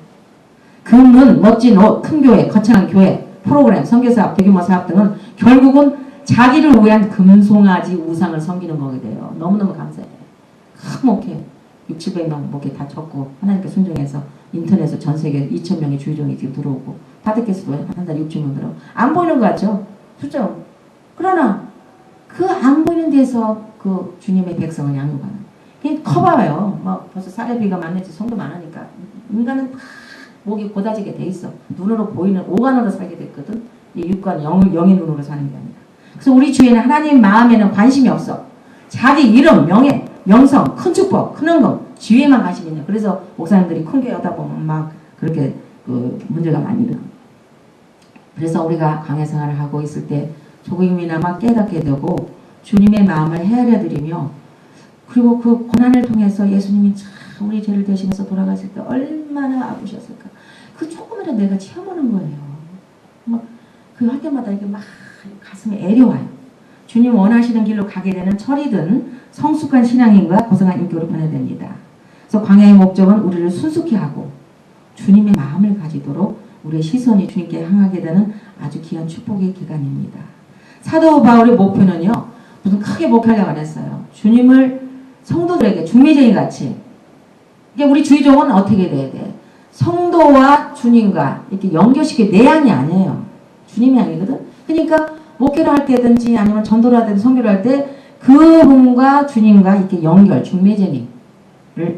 [SPEAKER 1] 금은 멋진 옷, 큰 교회, 거창한 교회, 프로그램, 선교사업, 대규모 사업 등은 결국은 자기를 위한 금송아지 우상을 섬기는 거게 돼요. 너무너무 감사해요. 큰 목회, 600~700명 목회 다 쳤고 하나님께 순종해서 인터넷에서 전 세계 2,000명의 주의종이 지금 들어오고 파드캐스트도 한 달에 6,000명 들어오고 안 보이는 거 같죠? 숫자. 그러나 그 안 보이는 데서 그 주님의 백성을 양육하는 그게 커봐요. 뭐 벌써 사례비가 많은지 성도 많으니까 인간은 다 목이 고다지게 돼 있어. 눈으로 보이는 오간으로 살게 됐거든. 이 육관 영의 눈으로 사는 게 아니라. 그래서 우리 주위에는 하나님 마음에는 관심이 없어. 자기 이름, 명예, 명성, 큰 축복, 큰 은금, 지위에만 관심이 있냐. 그래서 목사님들이 큰 교회 하다 보면 막 그렇게 그 문제가 많이 일어나. 그래서 우리가 강해 생활을 하고 있을 때 조금이나마 깨닫게 되고 주님의 마음을 헤아려드리며 그리고 그 고난을 통해서 예수님이 참 우리 죄를 대신해서 돌아가실 때 얼마나 아프셨을까. 그 조금이라도 내가 체험하는 거예요. 막 그 할 때마다 이게 막 가슴에 애려와요. 주님 원하시는 길로 가게 되는 철이든 성숙한 신앙인과 고상한 인격으로 변화됩니다. 그래서 광야의 목적은 우리를 순수케 하고 주님의 마음을 가지도록 우리의 시선이 주님께 향하게 되는 아주 귀한 축복의 기간입니다. 사도 바울의 목표는요. 무슨 크게 목표하려고 안 했어요. 주님을 성도들에게 중매쟁이 같이 이게 우리 주의종은 어떻게 돼야 돼? 성도와 주님과 이렇게 연결시키는 내양이 아니에요. 주님이 아니거든. 그러니까 목회를 할 때든지 아니면 전도를 할 때든지 선교를 할 때 그분과 주님과 이렇게 연결, 중매쟁이를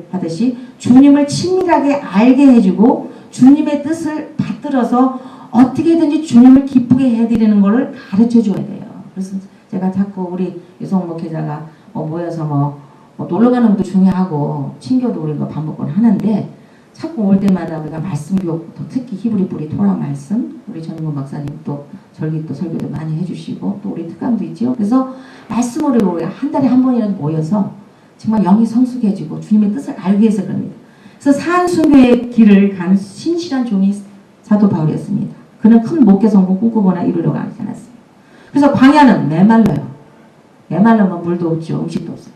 [SPEAKER 1] 하듯이 주님을 친밀하게 알게 해주고 주님의 뜻을 받들어서 어떻게든지 주님을 기쁘게 해드리는 것을 가르쳐 줘야 돼요. 그래서 제가 자꾸 우리 유성 목회자가 모여서 뭐 놀러 가는 것도 중요하고 친교도 우리가 반복을 하는데 자꾸 올 때마다 우리가 말씀 교육부터 특히 히브리 뿌리 토라 말씀 우리 전인권 박사님 또 절기 또 설교도 많이 해주시고 또 우리 특강도 있죠. 그래서 말씀으로 우리가 한 달에 한 번이라도 모여서 정말 영이 성숙해지고 주님의 뜻을 알기 위해서 그럽니다. 그래서 산순교의 길을 간 신실한 종이 사도 바울이었습니다. 그는 큰 목회 성공 꿈꾸거나 이루려고 하지 않았어요. 그래서 광야는 메말라요. 메말라면 물도 없죠. 음식도 없어요.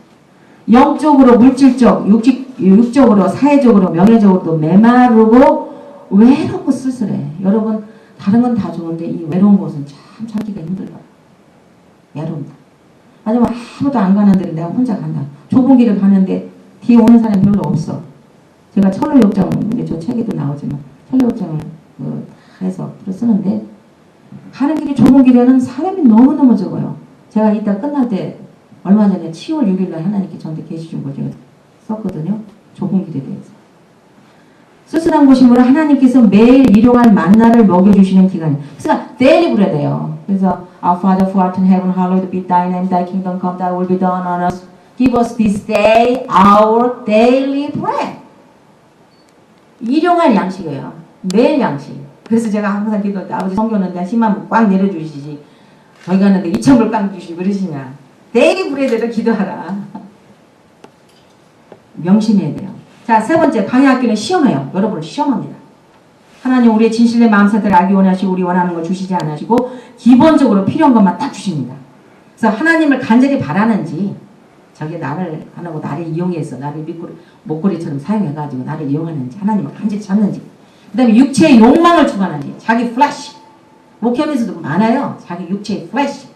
[SPEAKER 1] 영적으로 물질적, 육적으로 사회적으로 명예적으로도 메마르고 외롭고 쓸쓸해. 여러분 다른 건 다 좋은데 이 외로운 곳은 참 참기가 힘들어요. 외롭다. 아니면 아무도 안 가는 데를 내가 혼자 간다. 좁은 길을 가는데 뒤에 오는 사람이 별로 없어. 제가 철로역장 저 책에도 나오지만 철로역장을 해서 쓰는데 가는 길이 좁은 길에는 사람이 너무너무 적어요. 제가 이따 끝날 때 얼마 전에 10월 6일날 하나님께 저한테 계시 준 거 제가 썼거든요. 좁은 길에 대해서. 쓸쓸한 곳이므로 하나님께서 매일 일용할 만나를 먹여주시는 기간이에요. 그래서 daily bread예요. 그래서 Our Father who art in heaven, hallowed be thy name, thy kingdom come, thy will be done on us. Give us this day our daily bread. 일용할 양식이에요. 매일 양식. 그래서 제가 항상 기도할 때 아버지 성교는 한 10만 불 꽉 내려주시지. 저희 가는데 2,000불 꽉 주시고 그러시냐. 데일리 브레드를 기도하라. 명심해야 돼요. 자, 세 번째 광야학교는 시험해요. 여러분을 시험합니다. 하나님 우리의 진실의 마음사들을 알기 원하시고 우리 원하는 걸 주시지 않으시고 기본적으로 필요한 것만 딱 주십니다. 그래서 하나님을 간절히 바라는지 저게 나를 하나고 나를 이용해서 나를 목걸이처럼 사용해가지고 나를 이용하는지 하나님을 간절히 찾는지 그 다음에 육체의 욕망을 주관하는지 자기 플래시 목회하면서도 많아요. 자기 육체의 플래시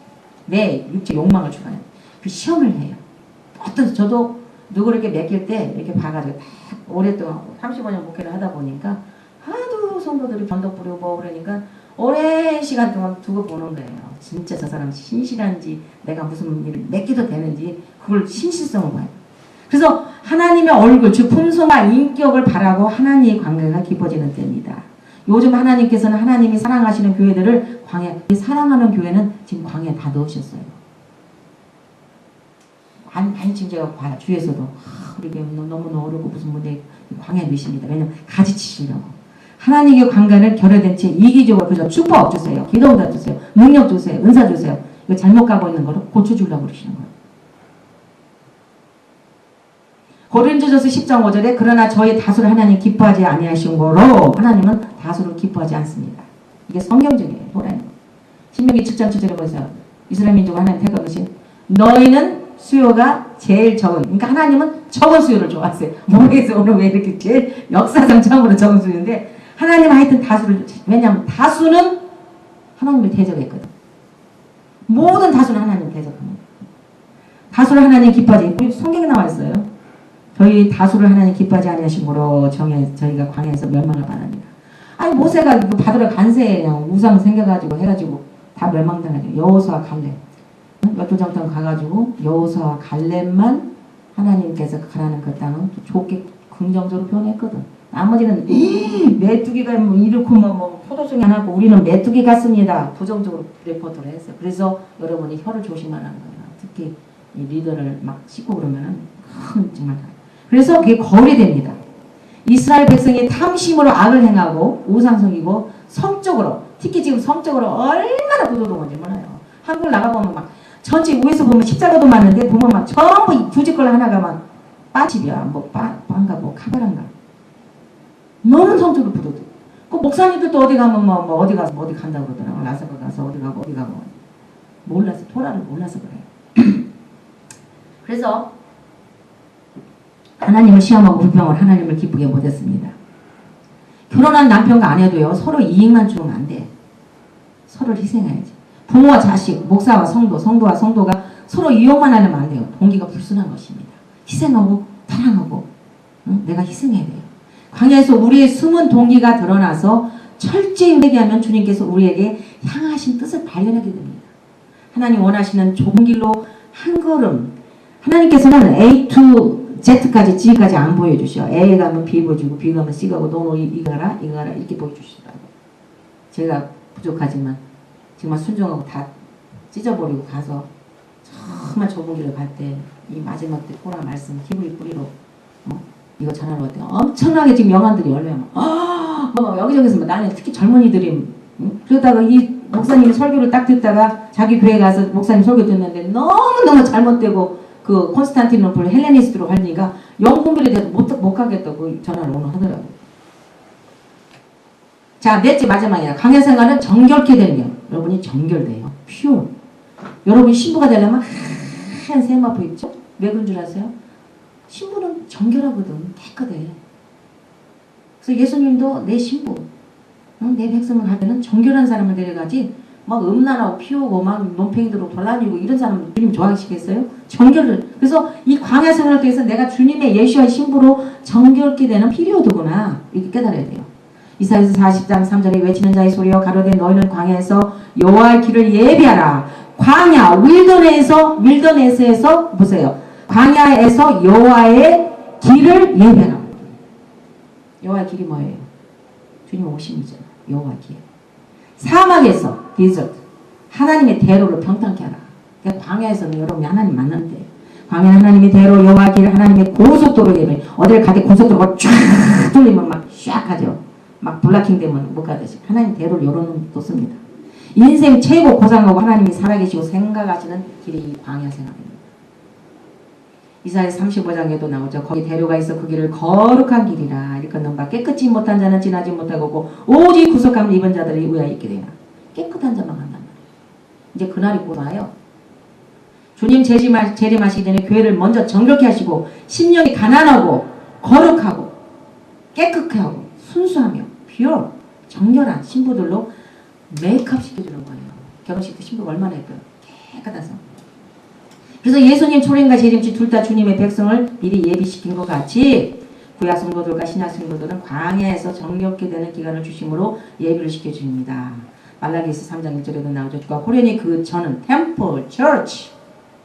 [SPEAKER 1] 내 육체 욕망을 주관하는 그 시험을 해요. 어떤 저도 누구를 이렇게 맡길 때 이렇게 봐가지고 딱 오랫동안 35년 목회를 하다 보니까 하도 성도들이 변덕 부리고 뭐 그러니까 오랜 시간 동안 두고 보는 거예요. 진짜 저 사람 신실한지 내가 무슨 일을 맡기도 되는지 그걸 신실성을 봐요. 그래서 하나님의 얼굴, 즉 품성과 인격을 바라고 하나님의 관계가 깊어지는 때입니다. 요즘 하나님께서는 하나님이 사랑하시는 교회들을 광야, 사랑하는 교회는 지금 광야에 다 넣으셨어요. 많이 지금 제가 봐요. 주위에서도 우리 교회 너무 어렵고 무슨 문제 광야에 넣으십니다. 왜냐면 가지치시려고. 하나님의 관계를 결여된 채 이기적으로 그저 축복 주세요. 기도응답 주세요. 능력 주세요. 은사 주세요. 이거 잘못 가고 있는 거를 고쳐주려고 그러시는 거예요. 고린도전서 10장 5절에 그러나 저희 다수를 하나님 기뻐하지 아니하신 거로 하나님은 다수를 기뻐하지 않습니다. 이게 성경적이에요. 보라요. 신명기 7장 7절에 보세요. 이스라엘 민족을 하나님 택하신 너희는 수요가 제일 적은, 그러니까 하나님은 적은 수요를 좋아하세요. 모르겠어요. 오늘 왜 이렇게 제일 역사상 처음으로 적은 수요인데 하나님은 하여튼 다수를, 왜냐하면 다수는 하나님을 대적했거든. 모든 다수는 하나님을 대적합니다. 다수를 하나님 기뻐하지, 우리 성경에 나와 있어요. 저희 다수를 하나님 기뻐하지 아니하신 거로 저희가 광야에서 멸망을 바랍니다. 아니 모세가 받으러 간세에 우상 생겨가지고 해가지고 다 멸망당하죠. 여호수아 갈렙 몇도장터 가가지고 여호수아 갈렙만 하나님께서 가라는 그 땅은 좋게 긍정적으로 표현했거든. 나머지는 메뚜기가 뭐 이렇고 뭐 포도송이 안 하고 우리는 메뚜기 같습니다. 부정적으로 레포트를 했어요. 그래서 여러분이 혀를 조심하라는 거예요. 특히 이 리더를 막 씻고 그러면은 정말. 그래서 그게 거래됩니다. 이스라엘 백성이 탐심으로 악을 행하고 우상성이고 성적으로, 특히 지금 성적으로 얼마나 부도덕한지 몰라요. 한국 나가보면 막 전체 위에서 보면 십자가도 많은데 보면 막 전부 주짓걸 하나가 막 빠집이야. 뭐 빵가 뭐 카바란가. 너무 성적으로 부도덕. 그 목사님들도 어디 가면 뭐 어디 가서 어디 간다고 그러더라고. 라스베가스 가서 어디 가고 몰라서 토라를 몰라서 그래요. 그래서 하나님을 시험하고 불평을 하나님을 기쁘게 못했습니다. 결혼한 남편과 아내도요 서로 이익만 주면 안 돼. 서로를 희생해야지. 부모와 자식, 목사와 성도, 성도와 성도가 서로 이용만 하려면 안 돼요. 동기가 불순한 것입니다. 희생하고 사랑하고 내가 희생해야 돼요. 광야에서 우리의 숨은 동기가 드러나서 철저히 회개하면 주님께서 우리에게 향하신 뜻을 발견하게 됩니다. 하나님 원하시는 좁은 길로 한 걸음. 하나님께서는 A to Z까지 G까지 안 보여주셔. A에 가면 B 보여주고 B 가면 C 가고 너 이거 가라 이렇게 보여주시더라고요. 제가 부족하지만 정말 순종하고 다 찢어버리고 가서 정말 좁은 길을 갈 때 이 마지막 때 토라 말씀 히브리 뿌리로 이거 전하러 왔대요. 엄청나게 지금 영안들이 열려요. 뭐 여기저기서 뭐 나는 특히 젊은이들이 그러다가 이 목사님이 설교를 딱 듣다가 자기 교회 가서 목사님 설교 듣는데 너무너무 잘못되고 그 콘스탄티노플 헬레니스트로 하니까 영공부에 대해서 못 가겠다고 전화를 오늘 하더라고요. 자, 넷째 마지막이야. 강야 생활은 정결케 되며 여러분이 정결돼요. 퓨어. 여러분이 신부가 되려면 하얀 세마포 있죠? 왜 그런 줄 아세요? 신부는 정결하거든. 깨끗해. 그래서 예수님도 내 신부, 내 백성을 갈 때는 정결한 사람을 데려가지 막 음란하고 피우고 막 논팽이들로 돌아다니고 이런 사람을 주님 좋아하시겠어요? 정결을. 그래서 이 광야 생활을 통해서 내가 주님의 예수와의 신부로 정결케 되는 피리오드구나. 이렇게 깨달아야 돼요. 이사야서 40장 3절에 외치는 자의 소리여 가로되 너희는 광야에서 여호와의 길을 예비하라. 광야 윌더네스에서 보세요. 광야에서 여호와의 길을 예비하라. 여호와의 길이 뭐예요? 주님 오심이죠. 여호와의 길. 사막에서 디저트 하나님의 대로를 평탄케 하라. 그러니까 광야에서는 여러분이 하나님 만났는데 광야는 하나님의 대로 여호와의 길 하나님의 고속도로 예배. 어딜 가게 고속도로가 쫙 뚫리면 막 샥 하죠. 막 블락킹 되면 못 가듯이 하나님 대로를 열어놓습니다. 인생 최고 고상하고 하나님이 살아계시고 생각하시는 길이 이 광야 생활입니다. 이사야 35장에도 나오죠. 거기 대로가 있어 그 길을 거룩한 길이라 일컫는 바 깨끗이 못한 자는 지나지 못하고 오직 구속함을 입은 자들이 위하여 있게 되나. 깨끗한 자만 간단 말이에요. 이제 그날이 곧 와요. 주님 재림하시기 전에 교회를 먼저 정결케 하시고 심령이 가난하고 거룩하고 깨끗하게 하고 순수하며 pure 정결한 신부들로 메이크업 시켜주는 거예요. 결혼식 때 신부가 얼마나 예뻐요. 깨끗해서. 그래서 예수님 초림과 재림치 둘 다 주님의 백성을 미리 예비시킨 것 같이 구약 성도들과 신약 성도들은 광야에서 정결케 되는 기간을 주심으로 예비를 시켜줍니다. 말라기서 3장 1절에도 나오죠. 주가 호련히 그 저는 템플, 처치,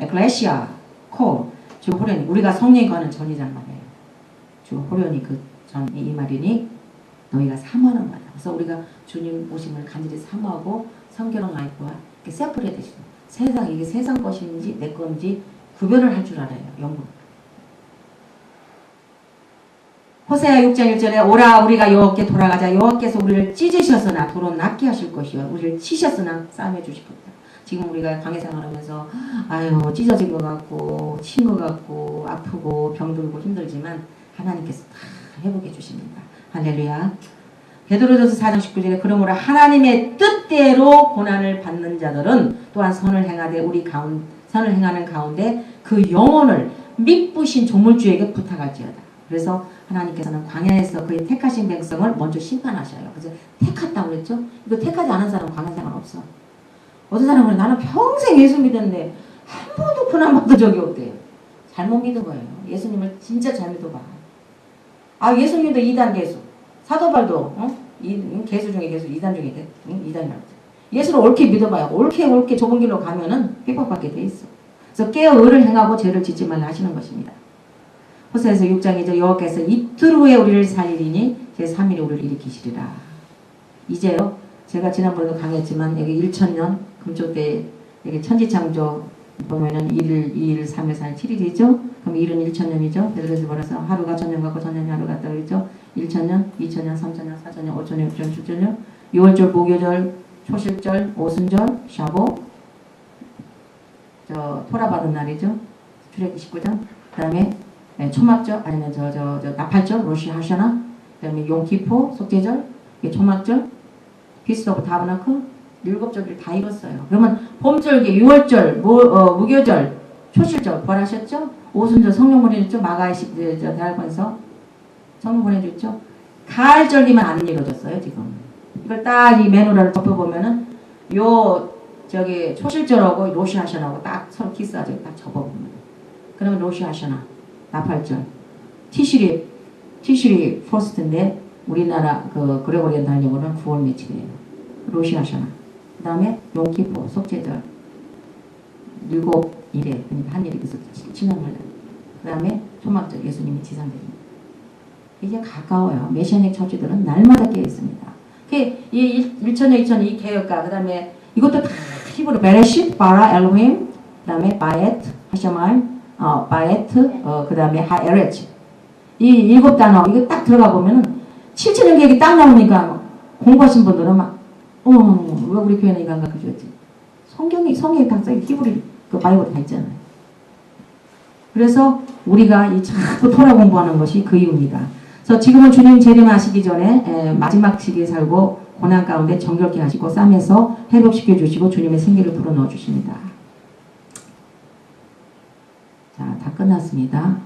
[SPEAKER 1] 에클레시아, 콜. 주 호련히 우리가 성령이 거하는 전이란 말이에요. 주 호련히 그 전이 이 말이니 너희가 사모하는 거다. 그래서 우리가 주님 오심을 간절히 사모하고 성결한 라이프와 세퍼레이트 세상 이게 세상 것인지 내 건지 구별을 할 줄 알아요. 영분. 호세아 6장 1절에 오라 우리가 여호와께 돌아가자. 여호와께서 우리를 찢으셨으나 도로 낫게 하실 것이요 우리를 치셨으나 싸매 주실 것이다. 지금 우리가 광야 생활하면서 아유 찢어진 것 같고 친 것 같고 아프고 병들고 힘들지만 하나님께서 다 회복해 주십니다. 할렐루야. 베드로전서 4장 19절에 그러므로 하나님의 뜻대로 고난을 받는 자들은 또한 선을 행하되 선을 행하는 가운데 그 영혼을 믿부신 조물주에게 부탁할지어다. 그래서 하나님께서는 광야에서 그의 택하신 백성을 먼저 심판하셔요. 그래서 택했다고 그랬죠? 이거 택하지 않은 사람은 광야 생활 없어. 어떤 사람은 나는 평생 예수 믿었는데 한 번도 고난 받은 적이 없대요. 잘못 믿은 거예요. 예수님을 진짜 잘 믿어봐. 아 예수님도 2단 개수. 사도발도 개수 중에 개수 2단 중에 2단이라고. 예수를 옳게 믿어봐요. 옳게 좁은 길로 가면은 핍박받게 돼 있어. 그래서 깨어 의를 행하고 죄를 짓지 말라 하시는 것입니다. 호세아서 6장 2절 여호와께서 이틀 후에 우리를 살리리니 제3일에 우리를 일으키시리라. 이제요. 제가 지난번에도 강의했지만 여기 1000년 금쪽대 여기 천지창조 보면은 1일, 2일, 3일, 4일, 7일이죠. 그럼 1은 1000년이죠. 그래서 말해서 하루가 1000년 같고 1000년이 하루 같다 그랬죠. 1000년, 2000년, 3000년, 4000년, 5000년, 6000년, 7000년, 6월절, 목요절, 초실절, 오순절, 샤보, 토라 받은 날이죠. 출애굽기 19장. 그 다음에 초막절 아니면 나팔절, 로시 하샤나. 그 다음에 용키포, 속죄절, 초막절, 피스트 오브 타버나클 7절을 다 읽었어요. 그러면 봄절기, 6월절, 무교절, 초실절 부활하셨죠? 오순절 성령 보내줬죠? 마가의 대할권에서 성령 보내줬죠? 가을절기만 안 이루어졌어요 지금. 이걸 딱 이 매누라를 덮어보면은 초실절하고 로시하셔나하고 딱 서로 키스하죠. 딱 접어보면. 그러면 로시하셔나 나팔절 티시리 포스트인데 우리나라 그 그레고리안 달력으로는 9월 며칠이에요. 로시하셔나. 그 다음에 용키포 속죄절 7일에 한 일이 있어서 진행을. 그 다음에 초막절 예수님이 지상됩니다. 이제 가까워요. 메시아닉 처치들은 날마다 깨어 있습니다. 이 1000년 2000년 이 개혁가 그 다음에 이것도 다 히브리 베레쉿 바라 엘로힘 그 다음에 바에트 하샤마임 바에트 그 다음에 하에레츠 이 7단어 이거 딱 들어가 보면은 7000년 계획이 딱 나오니까 공부하신 분들은 막 왜 우리 교회는 이거 안 가르쳐줬지? 성경에 다 써있고 히브리 그 바이블 다 있잖아요. 그래서 우리가 이 자꾸 토라 공부하는 것이 그 이유입니다. 그래서 지금은 주님 재림하시기 전에 마지막 시기에 살고 고난 가운데 정결케 하시고 쌈에서 회복시켜 주시고 주님의 생기를 불어넣어 주십니다. 자, 다 끝났습니다.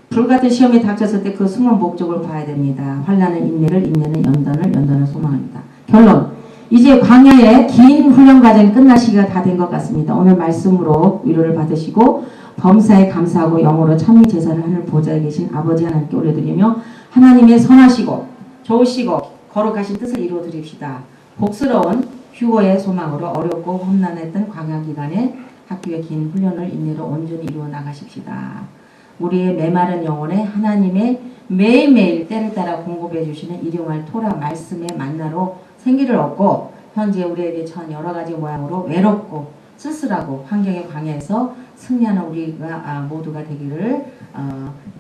[SPEAKER 1] 불같은 시험이 닥쳤을 때 그 숨은 목적을 봐야 됩니다. 환난은 인내를, 인내는 연단을, 연단은 소망합니다. 결론. 이제 광야의 긴 훈련 과정이 끝날 시기가 다 된 것 같습니다. 오늘 말씀으로 위로를 받으시고 범사에 감사하고 영으로 찬미 제사를 하늘 보좌에 계신 아버지 하나님께 올려드리며 하나님의 선하시고 좋으시고 거룩하신 뜻을 이루어 드립시다. 복스러운 휴거의 소망으로 어렵고 험난했던 광야 기간에 학교의 긴 훈련을 인내로 온전히 이루어 나가십시다. 우리의 메마른 영혼에 하나님의 매일매일 때를 따라 공급해 주시는 일용할 토라 말씀의 만나로 생기를 얻고 현재 우리에게 처한 여러가지 모양으로 외롭고 쓸쓸하고 환경의 광야에서 승리하는 우리가 모두가 되기를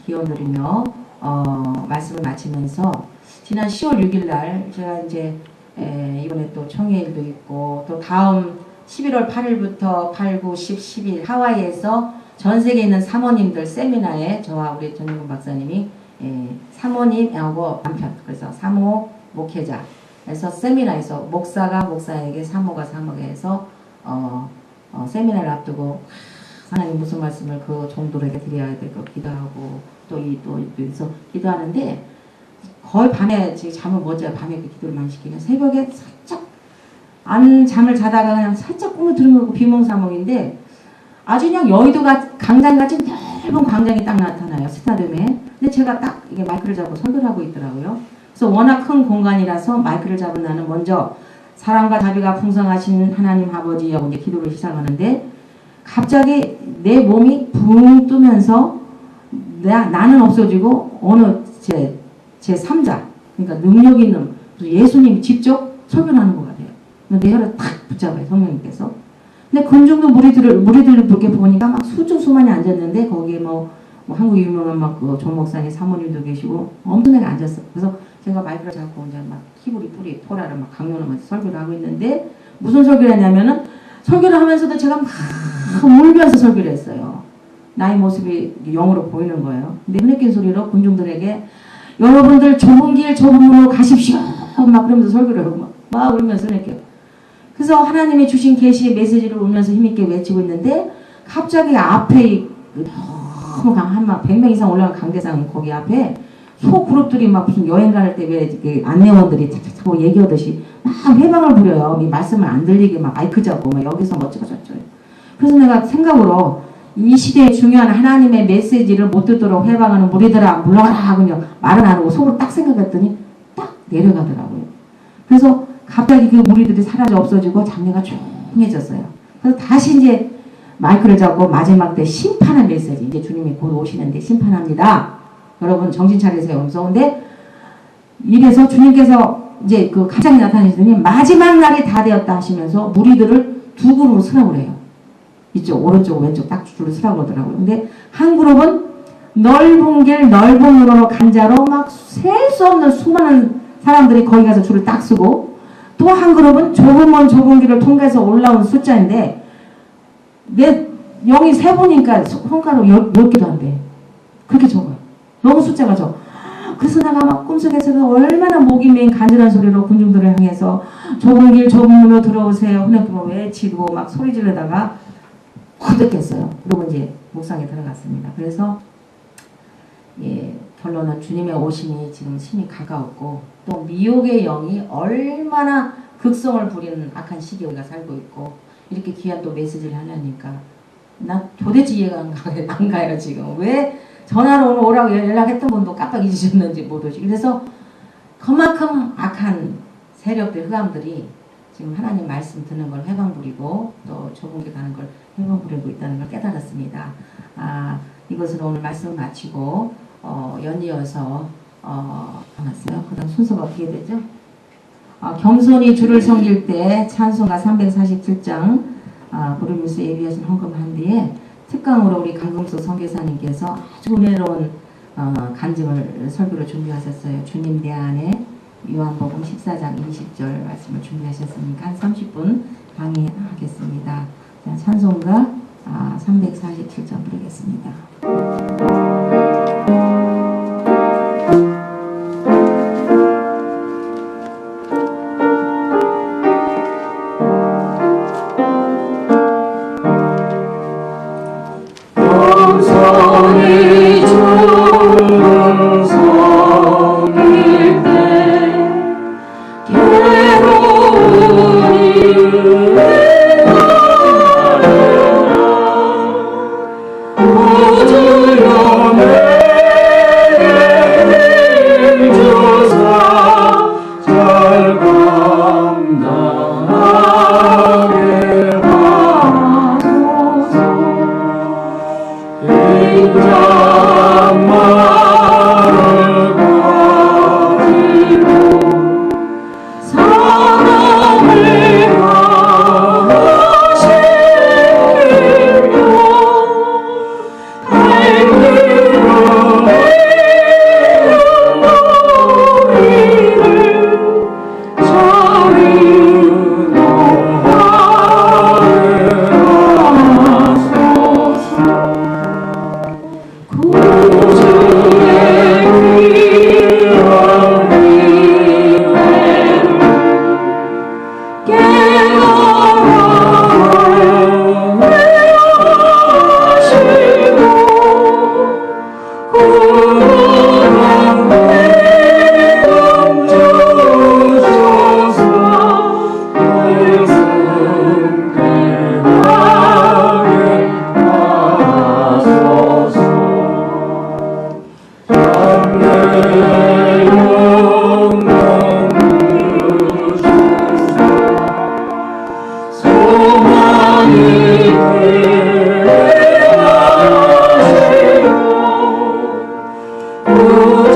[SPEAKER 1] 기원드리며 말씀을 마치면서 지난 10월 6일 날 제가 이제 이번에 또 청해일도 있고 또 다음 11월 8일부터 8, 9, 10, 11 하와이에서 전 세계에 있는 사모님들 세미나에 저와 우리 전용근 박사님이 사모님하고 남편 그래서 사모 목회자 그래서 세미나에서 목사가 목사에게 사모가 사모에게 해서 세미나를 앞두고 하나님 무슨 말씀을 그 종들에게 드려야 될까 기도하고 또 그래서 기도하는데 거의 밤에 지금 잠을 못 자요. 밤에 기도를 많이 시키면 새벽에 살짝 안 잠을 자다가 그냥 살짝 꿈을 들은 거고 비몽사몽인데 아주 그냥 여의도가 강당같이 넓은 광장이 딱 나타나요. 스타디움에. 근데 제가 딱 이게 마이크를 잡고 설교를 하고 있더라고요. 그래서 워낙 큰 공간이라서 마이크를 잡은 나는 먼저 사랑과 자비가 풍성하신 하나님 아버지하고 이제 기도를 시작하는데 갑자기 내 몸이 붕 뜨면서 나는 없어지고 어느 제 3자 그러니까 능력 있는 예수님이 직접 설교하는 것 같아요. 내 혀를 탁 붙잡아요. 성령님께서. 근데 근중도 무리들을 그렇게 보니까 막 수많이 앉았는데 거기에 뭐 한국 유명한 그 조목사님 사모님도 계시고 엄청나게 앉았어. 그래서 제가 마이크를 잡고 이제 막 히브리 뿌리 토라를 막 강론하면서 설교를 하고 있는데 무슨 설교를 했냐면은 설교를 하면서도 제가 막 울면서 설교를 했어요. 나의 모습이 영으로 보이는 거예요. 근데 흐느낀 소리로 군중들에게 여러분들 좁은 길 좁은 문으로 가십시오. 막 그러면서 설교를 하고 막 울면서 이렇게. 그래서 하나님이 주신 계시의 메시지를 울면서 힘있게 외치고 있는데 갑자기 앞에 너무 한 100명 이상 올라간 강대상 거기 앞에 소그룹들이 막 무슨 여행 갈 때 왜 안내원들이 착착착 얘기하듯이 막 회방을 부려요. 이 말씀을 안 들리게 막 마이크 잡고 막 여기서 뭐 찍어줬죠. 그래서 내가 생각으로 이 시대에 중요한 하나님의 메시지를 못 듣도록 회방하는 무리들아 물러가라 하고 말은 안 하고 속으로 딱 생각했더니 딱 내려가더라고요. 그래서 갑자기 그 무리들이 사라져 없어지고 장례가 조용해졌어요. 그래서 다시 이제 마이크를 잡고 마지막 때 심판의 메시지 이제 주님이 곧 오시는데 심판합니다. 여러분 정신 차리세요. 무서운데 이래서 주님께서 이제 그 가장이 나타나시더니 마지막 날이 다 되었다 하시면서 무리들을 두 그룹으로 쓰라고 그래요. 이쪽 오른쪽 왼쪽 딱 줄을 쓰라고 그러더라고요. 근데 한 그룹은 넓은 길 넓은 문으로 간자로 막 셀 수 없는 수많은 사람들이 거기 가서 줄을 딱 쓰고 또 한 그룹은 좁은 길을 통과해서 올라온 숫자인데 내 영이 세보니까 손가락 10개도 안 돼. 그렇게 적어요. 너무 숫자가 적어. 그래서 내가 막 꿈속에서도 얼마나 목이 메인 간절한 소리로 군중들을 향해서 좁은 길 좁은 문으로 들어오세요. 흐느끼고 외치고 막 소리 지르다가 후득했어요. 그리고 이제 묵상에 들어갔습니다. 그래서 예, 결론은 주님의 오심이 지금 심히 가까웠고 또 미혹의 영이 얼마나 극성을 부리는 악한 시기에 우리가 살고 있고 이렇게 귀한 또 메시지를 하려니까 나 도대체 이해가 안 가요 지금. 왜 전화로 오늘 오라고 연락했던 분도 깜빡 잊으셨는지 못 오시고. 그래서 그만큼 악한 세력들 흑암들이 지금 하나님 말씀 듣는 걸 회방 부리고 또 좁은 길 가는 걸 회방 부리고 있다는 걸 깨달았습니다. 이것으로 오늘 말씀 마치고 연이어서 남았어요. 그 다음 순서가 어떻게 되죠? 겸손히 주를 섬길 때 찬송가 347장 부르면서 예비하신 헌금한 뒤에 특강으로 우리 강금수 선교사님께서 아주 은혜로운 간증을 설교를 준비하셨어요. 주님 내 안에 요한복음 14장 20절 말씀을 준비하셨으니까 한 30분 강의하겠습니다. 자, 찬송가 347장 부르겠습니다.
[SPEAKER 2] 주여 주